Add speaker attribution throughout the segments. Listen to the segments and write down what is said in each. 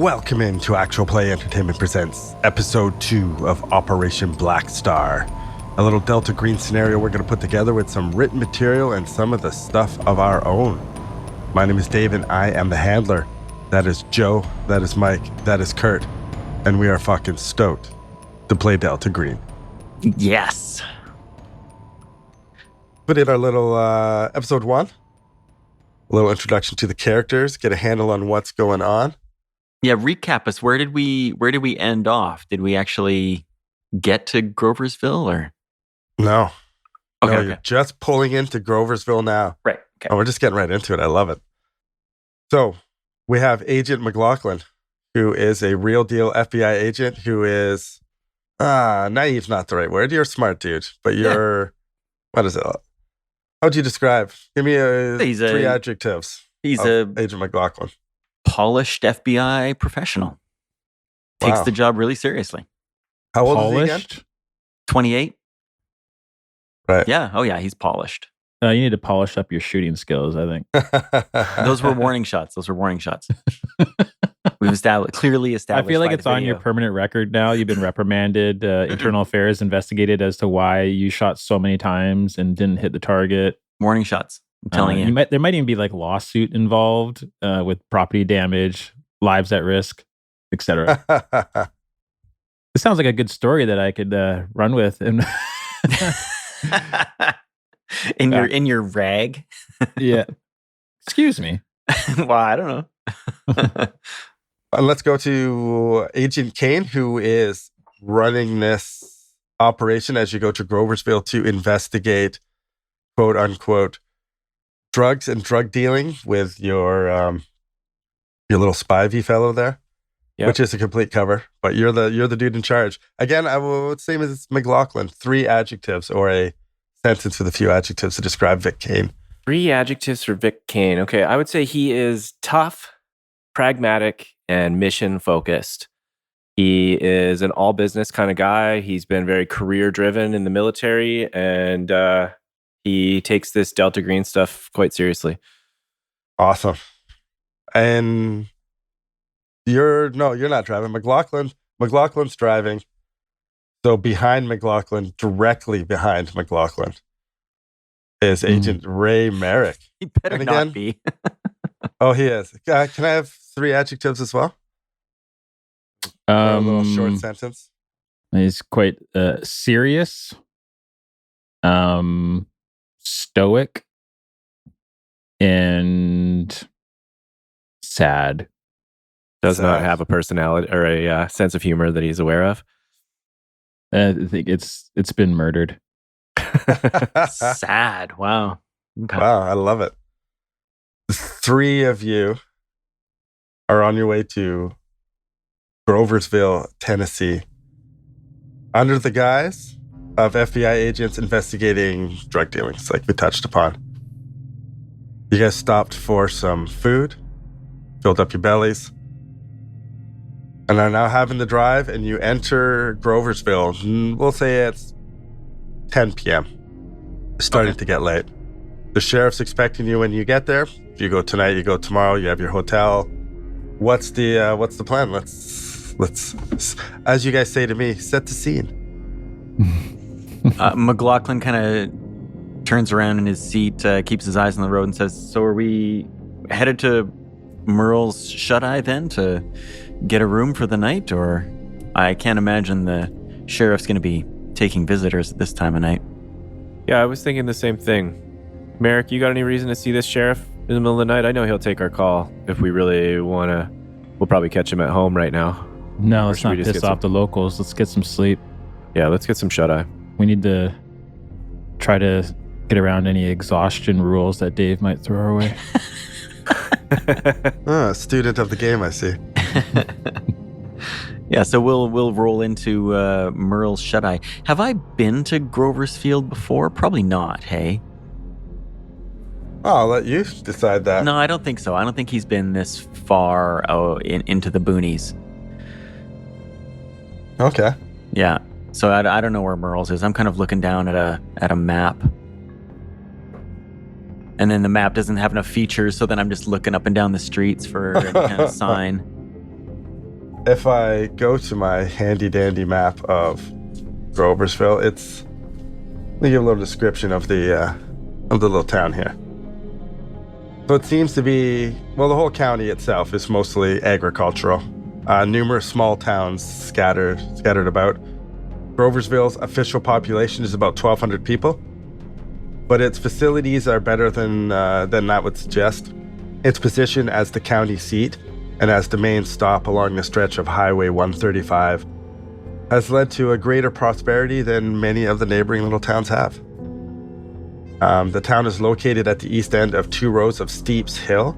Speaker 1: Welcome into Actual Play Entertainment Presents Episode 2 of Operation Blackstar. A little Delta Green scenario we're going to put together with some written material and some of the stuff of our own. My name is Dave and I am the handler. That is Joe, that is Mike, that is Kurt. And we are fucking stoked to play Delta Green.
Speaker 2: Yes.
Speaker 1: Put in our little Episode 1. A little introduction to the characters, get a handle on what's going on.
Speaker 2: Yeah, recap us. Where did we end off? Did we actually get to Groversville or?
Speaker 1: No.
Speaker 2: Okay,
Speaker 1: No,
Speaker 2: okay.
Speaker 1: You're just pulling into Groversville now.
Speaker 2: Right. Okay.
Speaker 1: Oh, we're just getting right into it. I love it. So we have Agent McLaughlin, who is a real deal FBI agent who is, naive's not the right word. You're a smart dude, but you're, What is it? How'd you describe? Give me three adjectives.
Speaker 2: He's
Speaker 1: Agent McLaughlin.
Speaker 2: Polished FBI professional. Takes
Speaker 1: Wow.
Speaker 2: the job really seriously.
Speaker 1: How old is he again?
Speaker 2: 28?
Speaker 1: Right.
Speaker 2: Yeah. Oh, yeah. He's polished.
Speaker 3: You need to polish up your shooting skills, I think.
Speaker 2: Those were warning shots. We've clearly established.
Speaker 3: I feel like
Speaker 2: by
Speaker 3: it's
Speaker 2: the
Speaker 3: on your
Speaker 2: video.
Speaker 3: permanent record now. You've been reprimanded. Internal Affairs investigated as to why you shot so many times and didn't hit the target.
Speaker 2: Warning shots. I'm telling you.
Speaker 3: There might even be like lawsuit involved with property damage, lives at risk, etc. It sounds like a good story that I could run with. And
Speaker 2: in your rag.
Speaker 3: yeah. Excuse me.
Speaker 2: Well, I don't know.
Speaker 1: Let's go to Agent Kane, who is running this operation as you go to Groversville to investigate, quote unquote, drugs and drug dealing with your little spivey fellow there, which is a complete cover. But you're the dude in charge. Again, I would same as McLaughlin. 3 adjectives or a sentence with a few adjectives to describe Vic Kane.
Speaker 4: 3 adjectives for Vic Kane. Okay, I would say he is tough, pragmatic, and mission focused. He is an all business kind of guy. He's been very career driven in the military, and he takes this Delta Green stuff quite seriously.
Speaker 1: Awesome. And you're not driving. McLaughlin's driving. So behind McLaughlin, directly behind McLaughlin, is Agent Ray Merrick.
Speaker 2: He better
Speaker 1: And
Speaker 2: not
Speaker 1: again-
Speaker 2: be.
Speaker 1: Oh, he is. Can I have 3 adjectives as well? Or a little short sentence.
Speaker 3: He's quite serious, stoic, and sad.
Speaker 4: Does not
Speaker 1: Sad.
Speaker 4: have a personality or a sense of humor that he's aware of.
Speaker 3: I think it's been murdered.
Speaker 2: Sad. Wow. Okay.
Speaker 1: Wow, I love it. The 3 of you are on your way to Groversville, Tennessee, under the guise of FBI agents investigating drug dealings, like we touched upon. You guys stopped for some food, filled up your bellies, and are now having the drive, and you enter Groversville. We'll say it's 10 p.m. It's starting to get late. The sheriff's expecting you when you get there. If you go tonight, you go tomorrow, you have your hotel. What's the plan? Let's as you guys say to me, set the scene.
Speaker 2: McLaughlin kind of turns around in his seat, keeps his eyes on the road, and says, "So are we headed to Merle's shut-eye then to get a room for the night? Or I can't imagine the sheriff's going to be taking visitors at this time of night."
Speaker 4: Yeah, I was thinking the same thing. Merrick, you got any reason to see this sheriff in the middle of the night? I know he'll take our call if we really want to. We'll probably catch him at home right now.
Speaker 3: No,
Speaker 4: Or
Speaker 3: let's
Speaker 4: should we
Speaker 3: not
Speaker 4: just
Speaker 3: piss
Speaker 4: get
Speaker 3: off the locals. Let's get some sleep.
Speaker 4: Yeah, let's get some shut-eye.
Speaker 3: We need to try to get around any exhaustion rules that Dave might throw our way.
Speaker 1: Student of the game, I see.
Speaker 2: Yeah, so we'll roll into Merle's shut-eye. Have I been to Groversfield before? Probably not, hey?
Speaker 1: Oh, I'll let you decide that.
Speaker 2: No, I don't think so. I don't think he's been this far into the boonies.
Speaker 1: Okay.
Speaker 2: Yeah. So I don't know where Merle's is. I'm kind of looking down at a map. And then the map doesn't have enough features, so then I'm just looking up and down the streets for any kind of sign.
Speaker 1: if I go to my handy dandy map of Groversville, let me give a little description of the little town here. So it seems to be, well, the whole county itself is mostly agricultural. Numerous small towns scattered about. Groversville's official population is about 1,200 people, but its facilities are better than that would suggest. Its position as the county seat and as the main stop along the stretch of Highway 135 has led to a greater prosperity than many of the neighboring little towns have. The town is located at the east end of two rows of steep hills,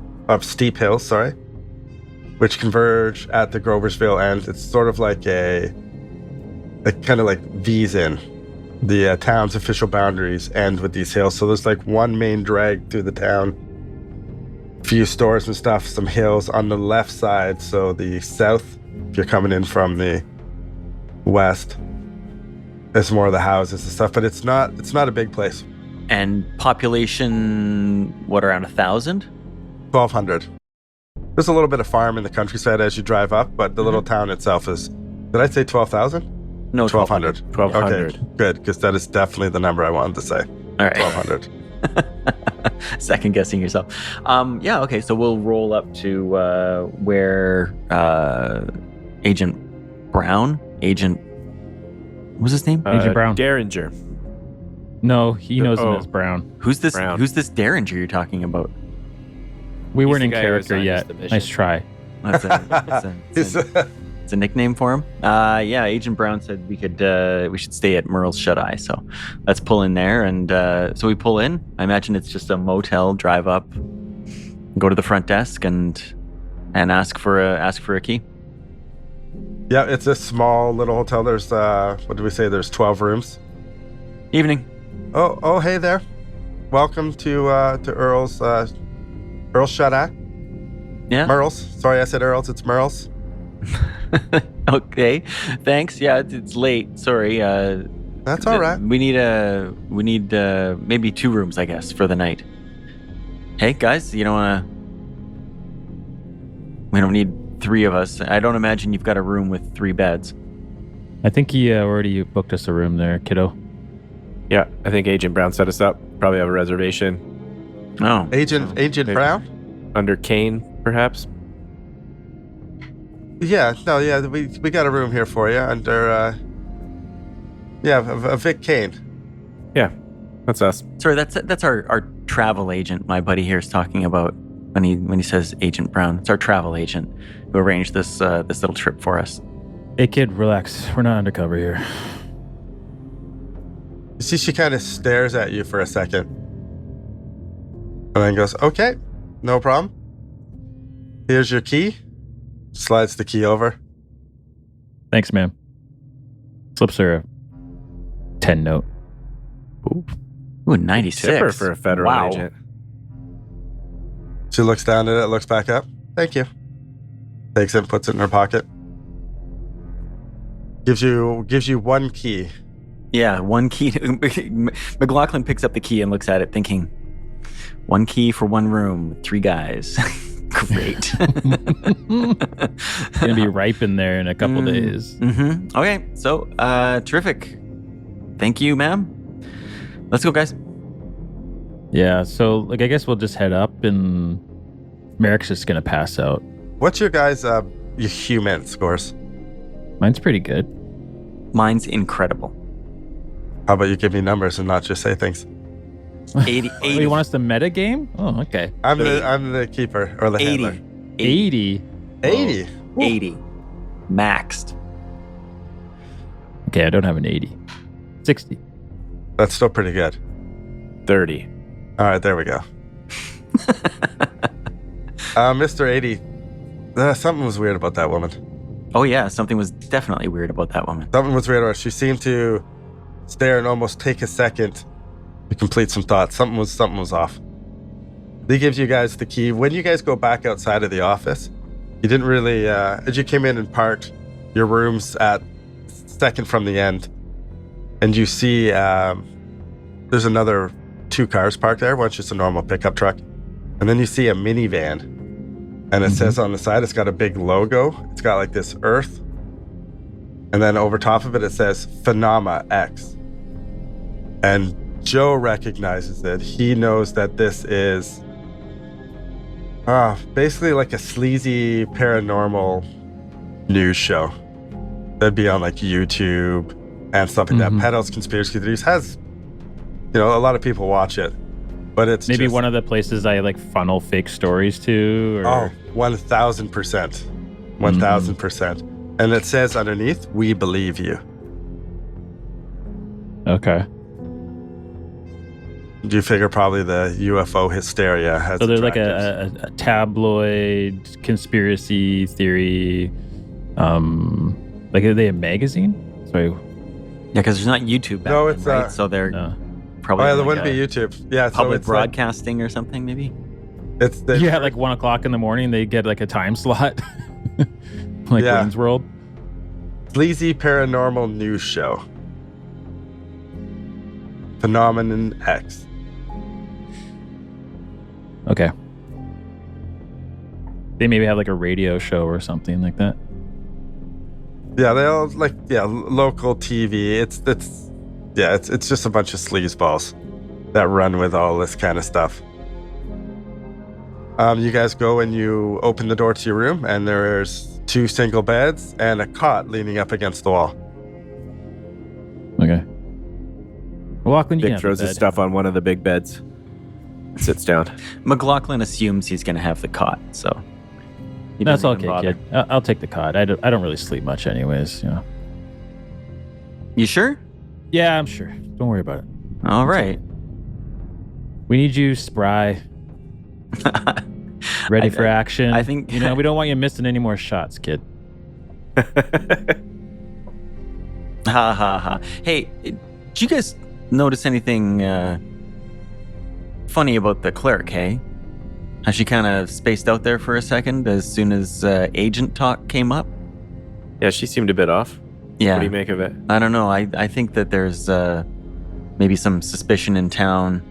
Speaker 1: which converge at the Groversville end. It's sort of like a kind of like V's in. The town's official boundaries end with these hills. So there's like one main drag through the town, a few stores and stuff, some hills on the left side. So the south, if you're coming in from the west, there's more of the houses and stuff, but it's not a big place.
Speaker 2: And population, what, around 1,000?
Speaker 1: 1,200. There's a little bit of farm in the countryside as you drive up, but the little town itself is, did I say 12,000?
Speaker 2: No,
Speaker 1: 1,200.
Speaker 4: 1,200.
Speaker 1: Okay, good, because that is definitely the number I wanted to say.
Speaker 2: All right.
Speaker 1: 1,200.
Speaker 2: Second guessing yourself. Yeah, okay, so we'll roll up to where Agent Brown, what was his name?
Speaker 3: Agent Brown.
Speaker 4: Derringer.
Speaker 3: No, he knows him as Brown.
Speaker 2: Who's this
Speaker 4: Brown.
Speaker 2: Who's this Derringer you're talking about?
Speaker 3: We weren't
Speaker 4: the
Speaker 3: in
Speaker 4: guy who
Speaker 3: character
Speaker 4: assigned us
Speaker 3: yet.
Speaker 4: the mission.
Speaker 3: Nice try.
Speaker 2: It's a nickname for him. Yeah, Agent Brown said we should stay at Merle's Shut Eye. So let's pull in there, and so we pull in. I imagine it's just a motel. Drive up, go to the front desk, and ask for a key.
Speaker 1: Yeah, it's a small little hotel. There's what do we say? There's 12 rooms.
Speaker 2: Evening.
Speaker 1: Oh, hey there. Welcome to Earl's Shut Eye.
Speaker 2: Yeah.
Speaker 1: Merle's. Sorry, I said Earl's. It's Merle's.
Speaker 2: Okay. Thanks. Yeah, it's late. Sorry.
Speaker 1: That's all right.
Speaker 2: We need maybe 2 rooms, I guess, for the night. Hey guys, we don't need 3 of us. I don't imagine you've got a room with 3 beds.
Speaker 3: I think he already booked us a room there, kiddo.
Speaker 4: Yeah, I think Agent Brown set us up. Probably have a reservation.
Speaker 2: Oh.
Speaker 1: Agent
Speaker 4: Okay.
Speaker 1: Brown?
Speaker 4: Under Kane, perhaps?
Speaker 1: Yeah, we got a room here for you under a Vic Kane.
Speaker 4: Yeah, that's us.
Speaker 2: Sorry, that's our travel agent. My buddy here is talking about when he says Agent Brown. It's our travel agent who arranged this little trip for us.
Speaker 3: Hey kid, relax. We're not undercover here.
Speaker 1: You see, she kind of stares at you for a second, and then goes, "Okay, no problem. Here's your key." Slides the key over.
Speaker 3: Thanks, ma'am. Slips her a 10 note.
Speaker 2: Ooh, 96.
Speaker 4: Tipper for a federal
Speaker 2: Wow.
Speaker 4: agent.
Speaker 1: She looks down at it, looks back up. Thank you. Takes it, puts it in her pocket. Gives you 1 key.
Speaker 2: Yeah, 1 key. McLaughlin picks up the key and looks at it, thinking, 1 key for 1 room, 3 guys. Great.
Speaker 3: It's gonna be ripe in there in a couple days.
Speaker 2: Mm-hmm. Okay, so terrific. Thank you, ma'am. Let's go, guys.
Speaker 3: Yeah, so I guess we'll just head up, and Merrick's just gonna pass out.
Speaker 1: What's your guys' your human scores?
Speaker 3: Mine's pretty good.
Speaker 2: Mine's incredible.
Speaker 1: How about you give me numbers and not just say things?
Speaker 2: 80.
Speaker 3: Oh, you want us to meta game? Oh, okay.
Speaker 1: I'm the keeper or the
Speaker 2: 80.
Speaker 1: handler.
Speaker 3: 80.
Speaker 1: 80.
Speaker 2: 80. Maxed.
Speaker 3: Okay, I don't have an 80. 60.
Speaker 1: That's still pretty good.
Speaker 4: 30.
Speaker 1: All right, there we go. Mr. 80. Something was weird about that woman.
Speaker 2: Oh, yeah, something was definitely weird about that woman.
Speaker 1: Something was weird about her. She seemed to stare and almost take a second to complete some thoughts. Something was off. He gives you guys the key. When you guys go back outside of the office, you didn't really, as you came in and parked your rooms at second from the end, and you see there's another 2 cars parked there. One's just a normal pickup truck, and then you see a minivan And it says on the side, it's got a big logo. It's got like this earth. And then over top of it, it says Phenomena X. And Joe recognizes it. He knows that this is basically like a sleazy paranormal news show. That'd be on like YouTube and something that peddles conspiracy theories. Has, a lot of people watch it. But it's
Speaker 3: maybe
Speaker 1: just
Speaker 3: one of the places I like funnel fake stories to. Or...
Speaker 1: 1,000%. 1,000%. And it says underneath, "We believe you."
Speaker 3: Okay.
Speaker 1: Do you figure probably the UFO hysteria has?
Speaker 3: So there's like a tabloid conspiracy theory. Like, are they a magazine? Sorry.
Speaker 2: Yeah, because there's not YouTube back
Speaker 1: No,
Speaker 2: then,
Speaker 1: it's
Speaker 2: right? So they're probably.
Speaker 1: there wouldn't be YouTube. Yeah,
Speaker 2: public
Speaker 1: so it's
Speaker 2: broadcasting or something, maybe.
Speaker 1: It's the
Speaker 3: at like 1 o'clock in the morning. They get like a time slot, like Wayne's World.
Speaker 1: sleazy paranormal news show. Phenomenon X.
Speaker 3: Okay. They maybe have like a radio show or something like that.
Speaker 1: Yeah, they all local TV. It's just a bunch of sleazeballs that run with all this kind of stuff. You guys go and you open the door to your room, and there's 2 single beds and a cot leaning up against the wall.
Speaker 3: Okay. Lachlan, you
Speaker 4: Vic
Speaker 3: can
Speaker 4: throws his stuff on one of the big beds. Sits down.
Speaker 2: McLaughlin assumes he's going to have the cot, so he
Speaker 3: That's
Speaker 2: doesn't even
Speaker 3: okay,
Speaker 2: bother.
Speaker 3: kid. I'll take the cot. I don't really sleep much, anyways.
Speaker 2: You sure?
Speaker 3: Yeah, I'm sure. Don't worry about it.
Speaker 2: All right.
Speaker 3: We need you spry, ready for action.
Speaker 2: I think
Speaker 3: we don't want you missing any more shots, kid.
Speaker 2: Ha ha ha. Hey, did you guys notice anything funny about the clerk, hey? How she kind of spaced out there for a second as soon as agent talk came up?
Speaker 4: Yeah, she seemed a bit off.
Speaker 2: Yeah.
Speaker 4: What do you make of it?
Speaker 2: I don't know. I think that there's maybe some suspicion in town,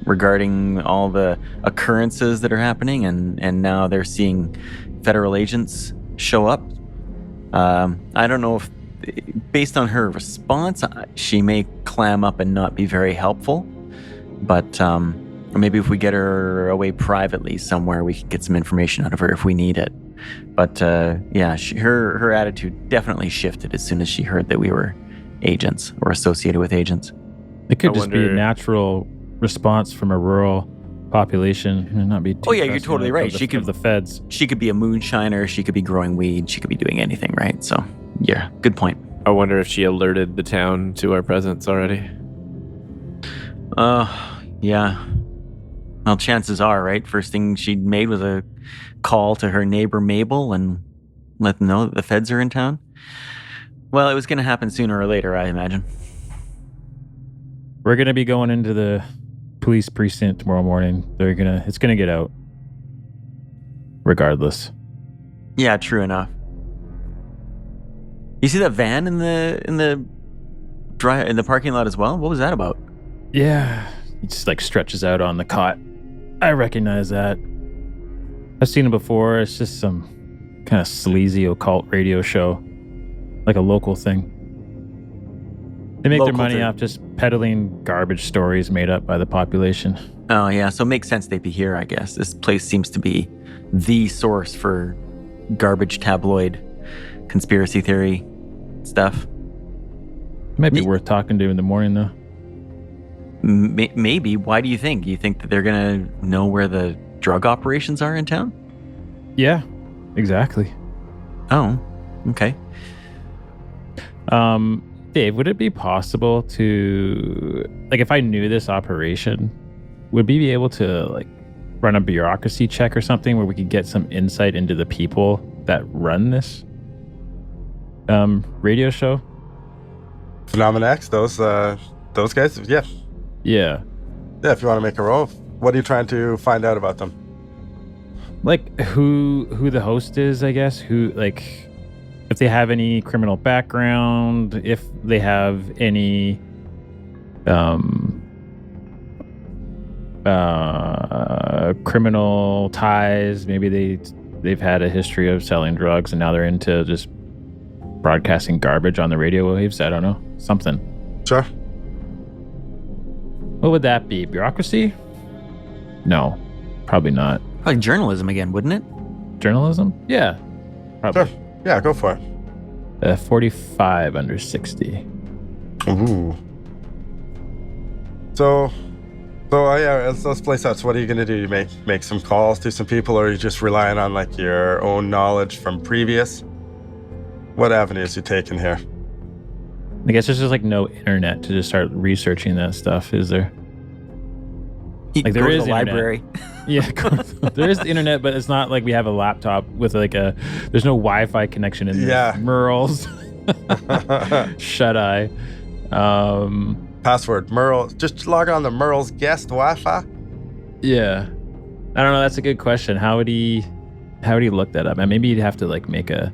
Speaker 2: regarding all the occurrences that are happening, and now they're seeing federal agents show up. I don't know if, based on her response, she may clam up and not be very helpful, but maybe if we get her away privately somewhere, we can get some information out of her if we need it. But her attitude definitely shifted as soon as she heard that we were agents or associated with agents.
Speaker 3: It could just be a natural response from a rural population and not be too
Speaker 2: you're totally right.
Speaker 3: She could the feds.
Speaker 2: She could be a moonshiner. She could be growing weed. She could be doing anything, right? So, yeah, good point.
Speaker 4: I wonder if she alerted the town to our presence already.
Speaker 2: Yeah. Well, chances are, right? First thing she made was a call to her neighbor Mabel and let them know that the feds are in town. Well, it was going to happen sooner or later, I imagine.
Speaker 3: We're going to be going into the police precinct tomorrow morning. It's going to get out. Regardless.
Speaker 2: Yeah, true enough. You see that van in the parking lot as well? What was that about?
Speaker 3: Yeah, he just like stretches out on the cot. I recognize that. I've seen it before. It's just some kind of sleazy occult radio show, like a local thing. They make their money off just peddling garbage stories made up by the population.
Speaker 2: Oh yeah, so it makes sense they'd be here, I guess. This place seems to be the source for garbage tabloid conspiracy theory stuff.
Speaker 3: Might be worth talking to in the morning, though.
Speaker 2: Maybe. Why do you think? Do you think that they're going to know where the drug operations are in town?
Speaker 3: Yeah, exactly.
Speaker 2: Oh, okay.
Speaker 3: Dave, would it be possible to, like, if I knew this operation, would we be able to, like, run a bureaucracy check or something where we could get some insight into the people that run this radio show?
Speaker 1: Phenomena X, those guys, yeah.
Speaker 3: Yeah.
Speaker 1: Yeah, if you want to make a roll. What are you trying to find out about them?
Speaker 3: Like who the host is, I guess. Who, like, if they have any criminal background, if they have any criminal ties. Maybe they've had a history of selling drugs and now they're into just broadcasting garbage on the radio waves. I don't know. Something.
Speaker 1: Sure.
Speaker 3: What would that be? Bureaucracy? No, probably not.
Speaker 2: Like journalism again, wouldn't it?
Speaker 3: Journalism? Yeah, probably.
Speaker 1: Sure. Yeah, go for it.
Speaker 3: 45 under 60.
Speaker 1: Ooh. So yeah, let's place out. So what are you going to do? You make some calls to some people, or are you just relying on like your own knowledge from previous? What avenues you taking here?
Speaker 3: I guess there's just like no internet to just start researching that stuff, is there?
Speaker 2: Like
Speaker 3: there is
Speaker 2: the
Speaker 3: internet.
Speaker 2: library.
Speaker 3: Yeah, there is the internet, but it's not like we have a laptop with like there's no Wi-Fi connection in there.
Speaker 1: Yeah.
Speaker 3: Merle's. Shut eye.
Speaker 1: Password Merle. Just log on to Merle's guest Wi-Fi.
Speaker 3: Yeah. I don't know. That's a good question. How would he look that up? And maybe he'd have to like make a.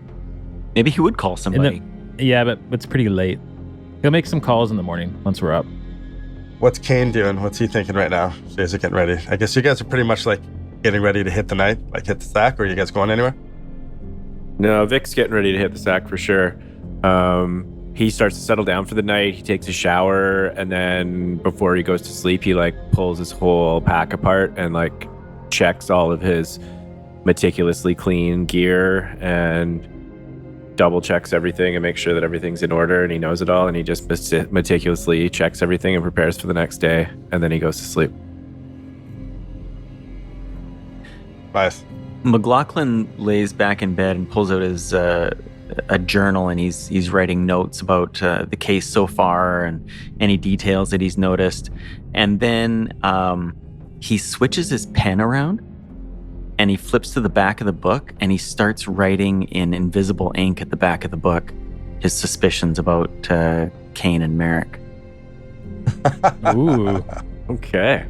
Speaker 2: Maybe he would call somebody.
Speaker 3: Yeah, but it's pretty late. He'll make some calls in the morning once we're up.
Speaker 1: What's Kane doing? What's he thinking right now? You guys are getting ready. I guess you guys are pretty much like getting ready to hit the night, like hit the sack, or are you guys going anywhere?
Speaker 4: No, Vic's getting ready to hit the sack for sure. He starts to settle down for the night. He takes a shower, and then before he goes to sleep, he like pulls his whole pack apart and like checks all of his meticulously clean gear and double checks everything and makes sure that everything's in order and he knows it all, and he just meticulously checks everything and prepares for the next day, and then he goes to sleep.
Speaker 1: Nice.
Speaker 2: McLaughlin lays back in bed and pulls out his a journal, and he's writing notes about the case so far and any details that he's noticed. And then he switches his pen around and he flips to the back of the book and he starts writing in invisible ink at the back of the book his suspicions about Kane and Merrick.
Speaker 3: Ooh.
Speaker 4: Okay.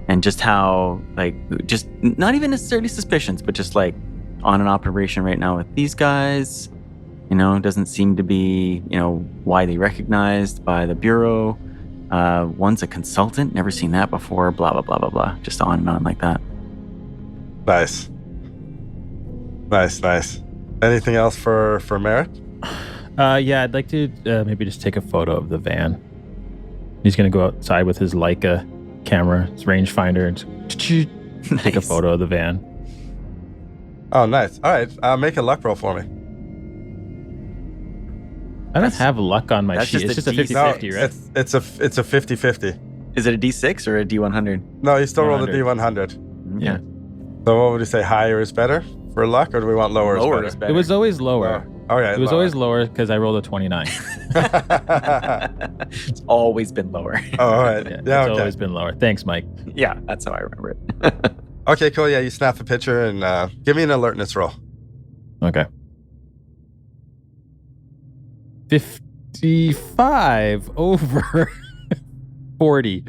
Speaker 2: And just how, like, just not even necessarily suspicions, but just like on an operation right now with these guys, you know, doesn't seem to be, you know, widely recognized by the Bureau. One's a consultant, never seen that before, blah, blah, blah, blah, blah. Just on and on like that.
Speaker 1: Nice. Anything else for Merrick?
Speaker 3: Yeah, I'd like to maybe just take a photo of the van. He's going to go outside with his Leica camera, his rangefinder, and take a photo of the van.
Speaker 1: Oh, nice. All right, make a luck roll for me.
Speaker 3: I don't have luck on my sheet. It's just a 50-50,
Speaker 1: No,
Speaker 3: right?
Speaker 1: it's a 50-50.
Speaker 2: Is it a D6 or a D100?
Speaker 1: No, you still roll the
Speaker 3: 100.
Speaker 1: D100.
Speaker 2: Yeah.
Speaker 1: So what would you say, higher is better for luck, or do we want lower,
Speaker 2: Lower
Speaker 1: is
Speaker 2: is
Speaker 1: better?
Speaker 2: better.
Speaker 3: It was always lower.
Speaker 1: Okay,
Speaker 3: It was always lower because I rolled a 29.
Speaker 2: It's always been lower.
Speaker 1: Oh, all right.
Speaker 3: Yeah,
Speaker 1: Yeah,
Speaker 3: it's
Speaker 1: okay.
Speaker 3: always been lower. Thanks, Mike.
Speaker 2: Yeah, that's how I remember it.
Speaker 1: Okay, cool. Yeah, you snap a picture and give me an alertness roll.
Speaker 3: Okay. 55 over 40.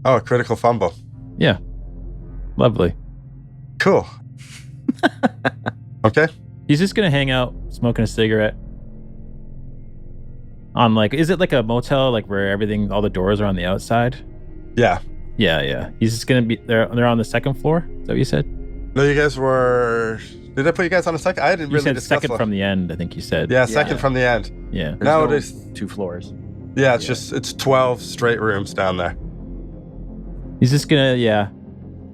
Speaker 1: Oh, critical fumble.
Speaker 3: Yeah. Lovely.
Speaker 1: Cool. Okay.
Speaker 3: He's just going to hang out smoking a cigarette. On like, is it like a motel, like where everything, all the doors are on the outside?
Speaker 1: Yeah.
Speaker 3: Yeah. He's just going to be, they're on the second floor? Is that what you said?
Speaker 1: No, you guys were... Did I put you guys on a second? I didn't
Speaker 3: You
Speaker 1: really
Speaker 3: said
Speaker 1: discuss
Speaker 3: second from the end, I think you said.
Speaker 1: Yeah, second from the end.
Speaker 3: Yeah.
Speaker 2: There's
Speaker 1: No,
Speaker 2: no
Speaker 1: it is...
Speaker 2: 2 floors.
Speaker 1: Yeah, it's 12 straight rooms down there.
Speaker 3: He's just going to, yeah.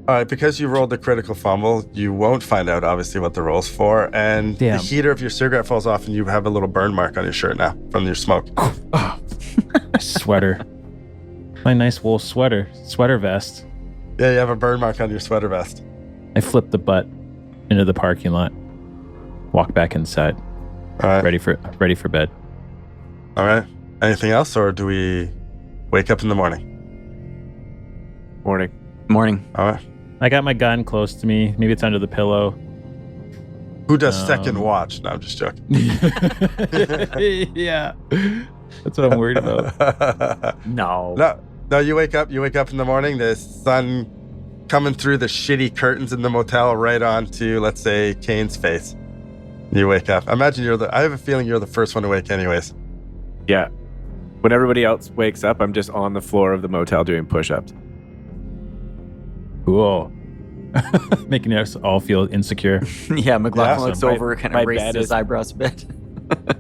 Speaker 1: All right, because you rolled the critical fumble, you won't find out, obviously, what the roll's for. And
Speaker 3: Damn.
Speaker 1: the heater of your cigarette falls off, and you have a little burn mark on your shirt now from your smoke.
Speaker 3: My sweater. My nice wool sweater vest.
Speaker 1: Yeah, you have a burn mark on your sweater vest.
Speaker 3: I flipped the butt into the parking lot. Walk back inside.
Speaker 1: All right.
Speaker 3: Ready for bed.
Speaker 1: All right. Anything else, or do we wake up in the morning?
Speaker 4: Morning.
Speaker 1: All right.
Speaker 3: I got my gun close to me. Maybe it's under the pillow.
Speaker 1: Who does second watch? No, I'm just joking.
Speaker 3: Yeah. That's what I'm worried about.
Speaker 2: No.
Speaker 1: No, you wake up in the morning, the sun coming through the shitty curtains in the motel right onto, let's say, Kane's face. You wake up. Imagine I have a feeling you're the first one to wake anyways.
Speaker 4: Yeah. When everybody else wakes up, I'm just on the floor of the motel doing push-ups.
Speaker 3: Cool. Making us all feel insecure.
Speaker 2: Yeah, McLaughlin
Speaker 1: Yeah.
Speaker 2: looks
Speaker 4: My-
Speaker 2: over, kind
Speaker 4: my
Speaker 2: of raises
Speaker 4: bed
Speaker 2: his
Speaker 4: is-
Speaker 2: eyebrows a bit.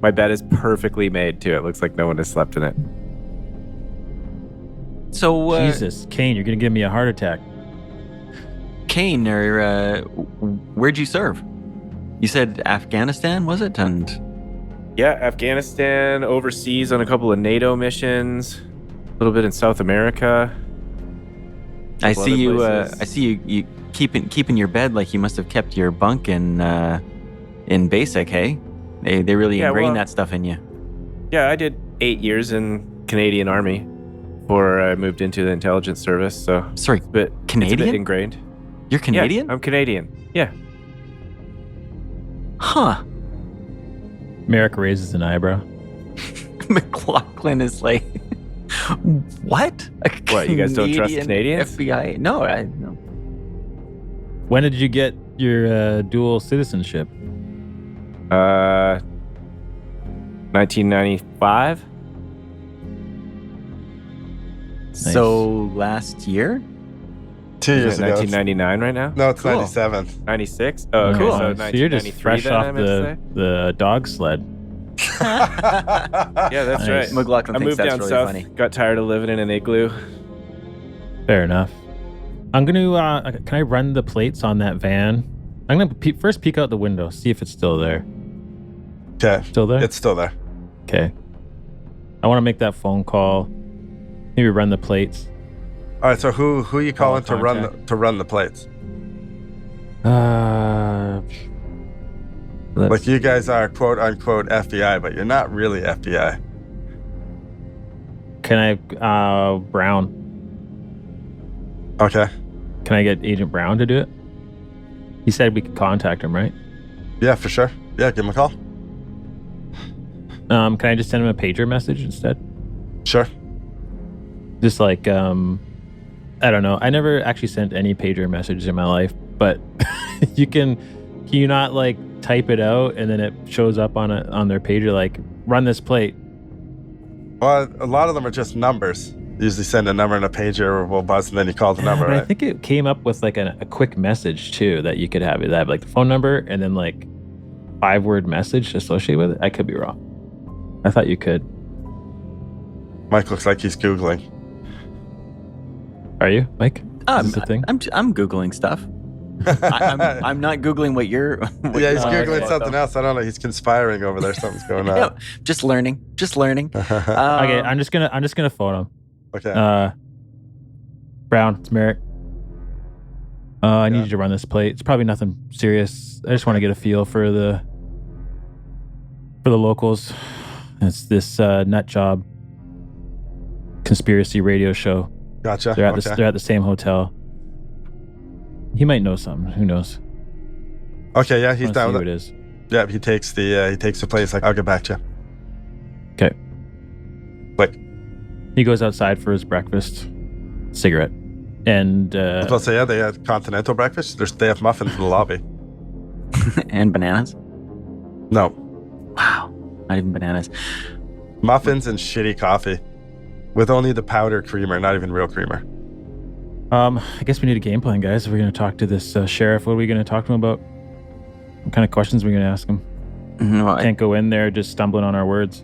Speaker 4: My bed is perfectly made too. It looks like no one has slept in it.
Speaker 2: So,
Speaker 3: Jesus, Kane, you're gonna give me a heart attack.
Speaker 2: Kane, where'd you serve? You said Afghanistan, was it? And
Speaker 4: Yeah, Afghanistan, overseas on a couple of NATO missions, a little bit in South America.
Speaker 2: I
Speaker 4: Couple
Speaker 2: see
Speaker 4: other
Speaker 2: you.
Speaker 4: places.
Speaker 2: I see you keeping your bed like you must have kept your bunk in basic. Hey, they really
Speaker 4: Yeah,
Speaker 2: ingrained
Speaker 4: well-
Speaker 2: that stuff in you.
Speaker 4: Yeah, I did 8 years in Canadian Army before I moved into the intelligence service. So
Speaker 2: Sorry,
Speaker 4: it's a bit
Speaker 2: Canadian?
Speaker 4: ingrained.
Speaker 2: You're Canadian?
Speaker 4: Yeah, I'm Canadian. Yeah.
Speaker 2: Huh?
Speaker 3: Merrick raises an eyebrow.
Speaker 2: McLaughlin is like, what?
Speaker 4: What, you guys don't trust Canadians?
Speaker 2: FBI? No, no.
Speaker 3: When did you get your dual citizenship?
Speaker 4: 1995.
Speaker 2: So last year?
Speaker 1: 2 years ago.
Speaker 4: 1999 right now.
Speaker 1: No, it's
Speaker 2: Cool.
Speaker 1: 97.
Speaker 4: 96. Oh, okay.
Speaker 3: Cool.
Speaker 4: So
Speaker 3: So you're just
Speaker 4: 1993
Speaker 3: fresh
Speaker 4: then,
Speaker 3: off
Speaker 4: I meant to say.
Speaker 3: the dog sled.
Speaker 4: Yeah, that's
Speaker 3: Nice.
Speaker 4: right.
Speaker 2: McLaughlin
Speaker 4: I
Speaker 2: thinks
Speaker 4: moved
Speaker 2: that's
Speaker 4: down
Speaker 2: really
Speaker 4: south.
Speaker 2: funny.
Speaker 4: Got tired of living in an igloo.
Speaker 3: Fair enough. I'm gonna. Can I run the plates on that van? I'm gonna first peek out the window, see if it's still there.
Speaker 1: Okay.
Speaker 3: Still there?
Speaker 1: It's still there.
Speaker 3: Okay. I want to make that phone call. Maybe run the plates.
Speaker 1: All right. So who are you calling to
Speaker 3: contact.
Speaker 1: run the plates?
Speaker 3: Let's-
Speaker 1: Like you guys are quote unquote FBI, but you're not really FBI.
Speaker 3: Can I, Brown?
Speaker 1: Okay.
Speaker 3: Can I get Agent Brown to do it? He said we could contact him, right?
Speaker 1: Yeah, for sure. Yeah, give him a call.
Speaker 3: Can I just send him a pager message instead?
Speaker 1: Sure.
Speaker 3: Just like, I don't know. I never actually sent any pager messages in my life, but can you not like type it out and then it shows up on their pager like run this plate?
Speaker 1: Well, a lot of them are just numbers. You usually send a number and a pager will buzz, and then you call the number,
Speaker 3: But I
Speaker 1: right?
Speaker 3: think it came up with like a quick message too that you could have. It have like the phone number and then like 5-word message associated with it. I could be wrong. I thought you could.
Speaker 1: Mike looks like he's Googling.
Speaker 3: Are you, Mike? Is this a thing?
Speaker 2: I'm googling stuff. I'm not googling what you're. What
Speaker 1: Yeah, he's
Speaker 3: Oh,
Speaker 1: Googling
Speaker 3: okay.
Speaker 1: something else. I don't know. He's conspiring over there. Something's going on.
Speaker 2: No, just learning.
Speaker 3: Okay, I'm just gonna phone him.
Speaker 1: Okay.
Speaker 3: Brown, it's Merrick. I need
Speaker 1: Yeah.
Speaker 3: you to run this plate. It's probably nothing serious. I just want to get a feel for the locals. It's this nut job conspiracy radio show.
Speaker 1: Gotcha.
Speaker 3: They're at
Speaker 1: Okay.
Speaker 3: they're at the same hotel. He might know something. Who knows?
Speaker 1: Okay, yeah, he's
Speaker 3: Wanna
Speaker 1: down
Speaker 3: see
Speaker 1: with
Speaker 3: who
Speaker 1: it.
Speaker 3: it is.
Speaker 1: Yeah, he takes the plate. He's like, I'll get back to you.
Speaker 3: Okay.
Speaker 1: Click.
Speaker 3: He goes outside for his breakfast, cigarette, and
Speaker 1: I was about to say, yeah, they had continental breakfast. They have muffins in the lobby.
Speaker 2: and bananas.
Speaker 1: No,
Speaker 2: Wow, not even bananas.
Speaker 1: muffins and shitty coffee with only the powder creamer, not even real creamer.
Speaker 3: I guess we need a game plan, guys. If we're going to talk to this sheriff, what are we going to talk to him about? What kind of questions are we going to ask him?
Speaker 2: No,
Speaker 3: Can't go in there just stumbling on our words.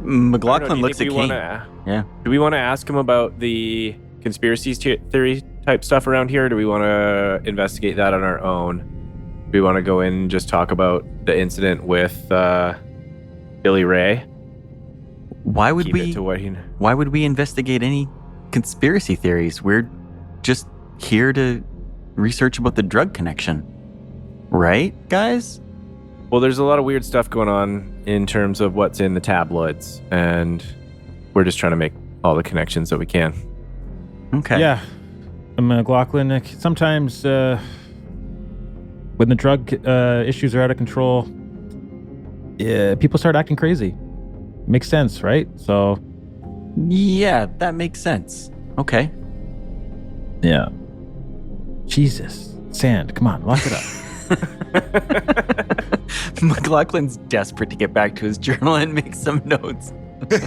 Speaker 2: McLaughlin looks at King. Yeah.
Speaker 4: Do we want to ask him about the conspiracy theory type stuff around here? Or do we want to investigate that on our own? Do we want to go in and just talk about the incident with Billy Ray?
Speaker 2: Why would
Speaker 4: Keep
Speaker 2: we?
Speaker 4: it to what he...
Speaker 2: Why would we investigate any conspiracy theories? We're just here to research about the drug connection, right, guys?
Speaker 4: Well, there's a lot of weird stuff going on in terms of what's in the tabloids, and we're just trying to make all the connections that we can.
Speaker 2: Okay.
Speaker 3: Yeah. McLaughlin, sometimes when the drug issues are out of control, people start acting crazy. Makes sense, right? So,
Speaker 2: Yeah, that makes sense. Okay.
Speaker 3: yeah. Jesus. Sand, come on, lock it up.
Speaker 2: McLaughlin's desperate to get back to his journal and make some notes.
Speaker 1: You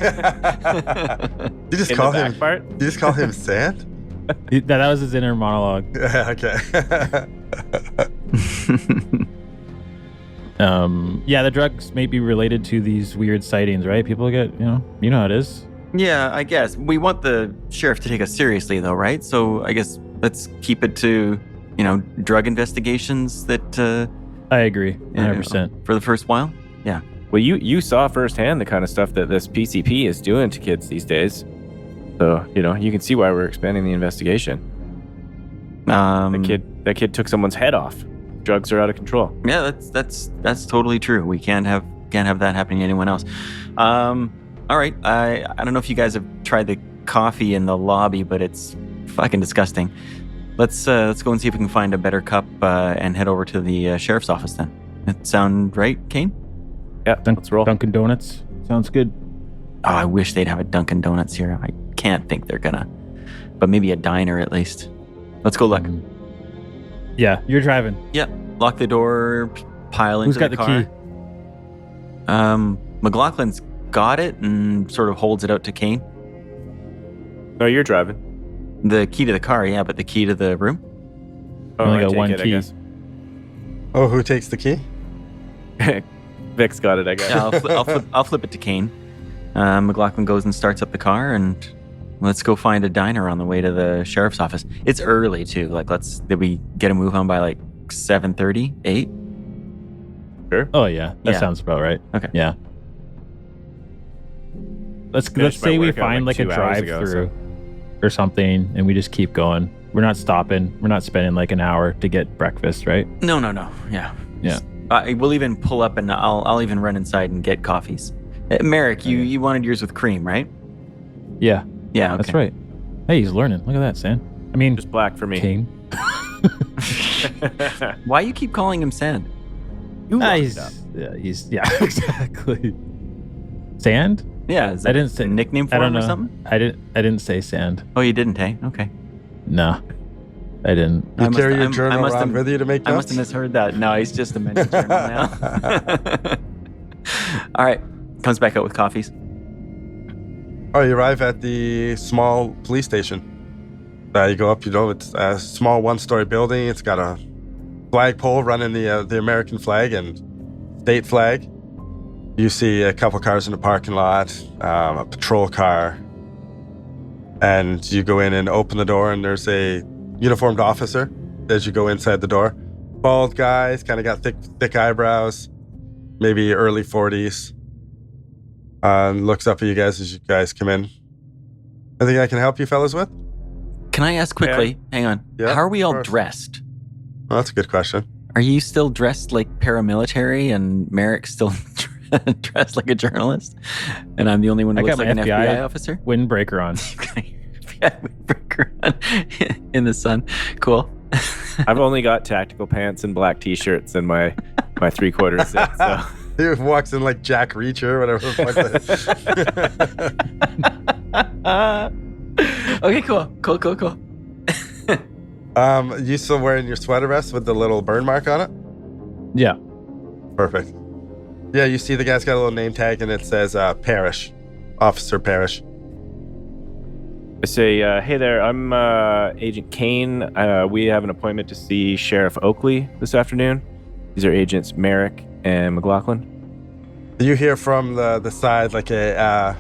Speaker 1: just
Speaker 4: In
Speaker 1: call
Speaker 4: the
Speaker 1: him.
Speaker 4: back part?
Speaker 1: You just call him Sand.
Speaker 3: That was his inner monologue.
Speaker 1: Yeah, okay.
Speaker 3: Yeah, the drugs may be related to these weird sightings, right? People get, you know how it is.
Speaker 2: Yeah, I guess. We want the sheriff to take us seriously, though, right? So I guess let's keep it to, drug investigations that...
Speaker 3: I agree, 100%.
Speaker 2: For the first while? Yeah.
Speaker 4: Well, you saw firsthand the kind of stuff that this PCP is doing to kids these days. So, you can see why we're expanding the investigation. That kid took someone's head off. Drugs are out of control.
Speaker 2: Yeah, that's totally true. We can't have that happening to anyone else. All right. I don't know if you guys have tried the coffee in the lobby, but it's fucking disgusting. Let's go and see if we can find a better cup and head over to the sheriff's office then. That sound right, Kane?
Speaker 4: Yeah, let's roll.
Speaker 3: Dunkin' Donuts. Sounds good.
Speaker 2: Oh, I wish they'd have a Dunkin' Donuts here. I can't think they're gonna. But maybe a diner at least. Let's go look.
Speaker 3: Yeah, you're driving.
Speaker 2: Yeah. Lock the door, pile into the car.
Speaker 3: Who's got the key?
Speaker 2: McLaughlin's got it and sort of holds it out to Kane.
Speaker 4: No, you're driving.
Speaker 2: The key to the car, yeah, but the key to the room?
Speaker 3: I only got
Speaker 4: take
Speaker 3: one
Speaker 4: it, I
Speaker 3: key.
Speaker 4: guess.
Speaker 1: Oh, who takes the key?
Speaker 4: Vic's got it, I guess.
Speaker 2: Yeah, I'll flip it to Kane. McLaughlin goes and starts up the car, and let's go find a diner on the way to the sheriff's office. It's early too. Did we get a move on by like 7:30, 8?
Speaker 4: Sure.
Speaker 3: Oh yeah, that
Speaker 2: Yeah.
Speaker 3: sounds about right.
Speaker 2: Okay.
Speaker 3: Yeah. Let's
Speaker 4: Finished my
Speaker 3: say we
Speaker 4: workout
Speaker 3: find
Speaker 4: like
Speaker 3: like a
Speaker 4: 2 hours
Speaker 3: drive
Speaker 4: ago,
Speaker 3: through or something, and we just keep going. We're not stopping. We're not spending like an hour to get breakfast, right?
Speaker 2: No. Yeah.
Speaker 3: Yeah.
Speaker 2: We'll even pull up and I'll even run inside and get coffees. Merrick, you wanted yours with cream, right?
Speaker 3: Yeah,
Speaker 2: Yeah, okay.
Speaker 3: that's right. Hey, he's learning. Look at that, Sam. I mean,
Speaker 4: Just black for me.
Speaker 3: King.
Speaker 2: Why you keep calling him Sand?
Speaker 4: You locked
Speaker 3: he's,
Speaker 4: it up.
Speaker 3: yeah, exactly. Sand?
Speaker 2: Yeah, is that
Speaker 3: I didn't say
Speaker 2: a nickname for
Speaker 3: I don't
Speaker 2: him
Speaker 3: know.
Speaker 2: or something?
Speaker 3: I didn't say sand.
Speaker 2: Oh, you didn't, hey? Okay.
Speaker 3: No, I didn't.
Speaker 1: You
Speaker 2: I must-
Speaker 1: carry your
Speaker 2: I'm- I
Speaker 1: journal
Speaker 2: must
Speaker 1: around
Speaker 2: have-
Speaker 1: with you to make
Speaker 2: I must
Speaker 1: notes?
Speaker 2: have misheard that. No, he's just a mental journal now. All right. Comes back out with coffees.
Speaker 1: Oh, you arrive at the small police station. You go up, it's a small one-story building. It's got a flagpole running the American flag and state flag. You see a couple cars in the parking lot, a patrol car, and you go in and open the door, and there's a uniformed officer as you go inside the door. Bald guy, he's kind of got thick eyebrows, maybe early 40s. Looks up at you guys as you guys come in. Anything I can help you fellas with?
Speaker 2: Can I ask quickly? Hang on.
Speaker 1: Yeah,
Speaker 2: How are we
Speaker 1: of
Speaker 2: all
Speaker 1: course.
Speaker 2: dressed?
Speaker 1: Well, that's a good question.
Speaker 2: Are you still dressed like paramilitary and Merrick's still dressed like a journalist? And I'm the only one who
Speaker 3: I
Speaker 2: looks
Speaker 3: got
Speaker 2: like
Speaker 3: my
Speaker 2: an
Speaker 3: FBI
Speaker 2: FBI officer?
Speaker 3: Windbreaker on.
Speaker 2: In the sun. Cool.
Speaker 4: I've only got tactical pants and black t-shirts and my 3/4 zip. So
Speaker 1: He walks in like Jack Reacher, whatever the fuck that is.
Speaker 2: Okay, cool.
Speaker 1: You still wearing your sweater vest with the little burn mark on it?
Speaker 3: Yeah.
Speaker 1: Perfect. Yeah, you see the guy's got a little name tag and it says Parrish, Officer Parrish.
Speaker 4: I say, hey there, I'm Agent Kane. We have an appointment to see Sheriff Oakley this afternoon. These are Agents Merrick and McLaughlin.
Speaker 1: You hear from the side like a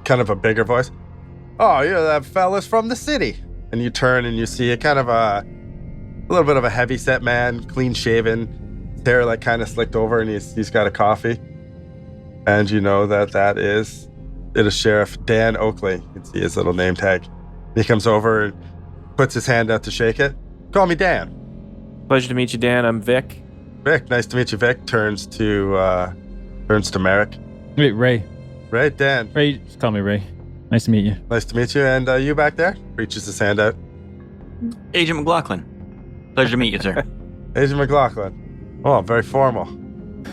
Speaker 1: kind of a bigger voice. Oh, you're that fella's from the city. And you turn and you see a kind of a little bit of a heavy set man, clean shaven, his hair like kind of slicked over, and he's got a coffee. And you know it is Sheriff Dan Oakley. You can see his little name tag. He comes over and puts his hand out to shake it. Call me Dan.
Speaker 4: Pleasure to meet you, Dan. I'm Vic.
Speaker 1: Vic, nice to meet you, Vic. Turns to Merrick.
Speaker 3: Wait, Ray.
Speaker 1: Right, Dan.
Speaker 3: Ray, just call me Ray. Nice to meet you.
Speaker 1: Nice to meet you. And you back there? Reaches his hand out.
Speaker 2: Agent McLaughlin. Pleasure to meet you, sir.
Speaker 1: Agent McLaughlin. Oh, very formal.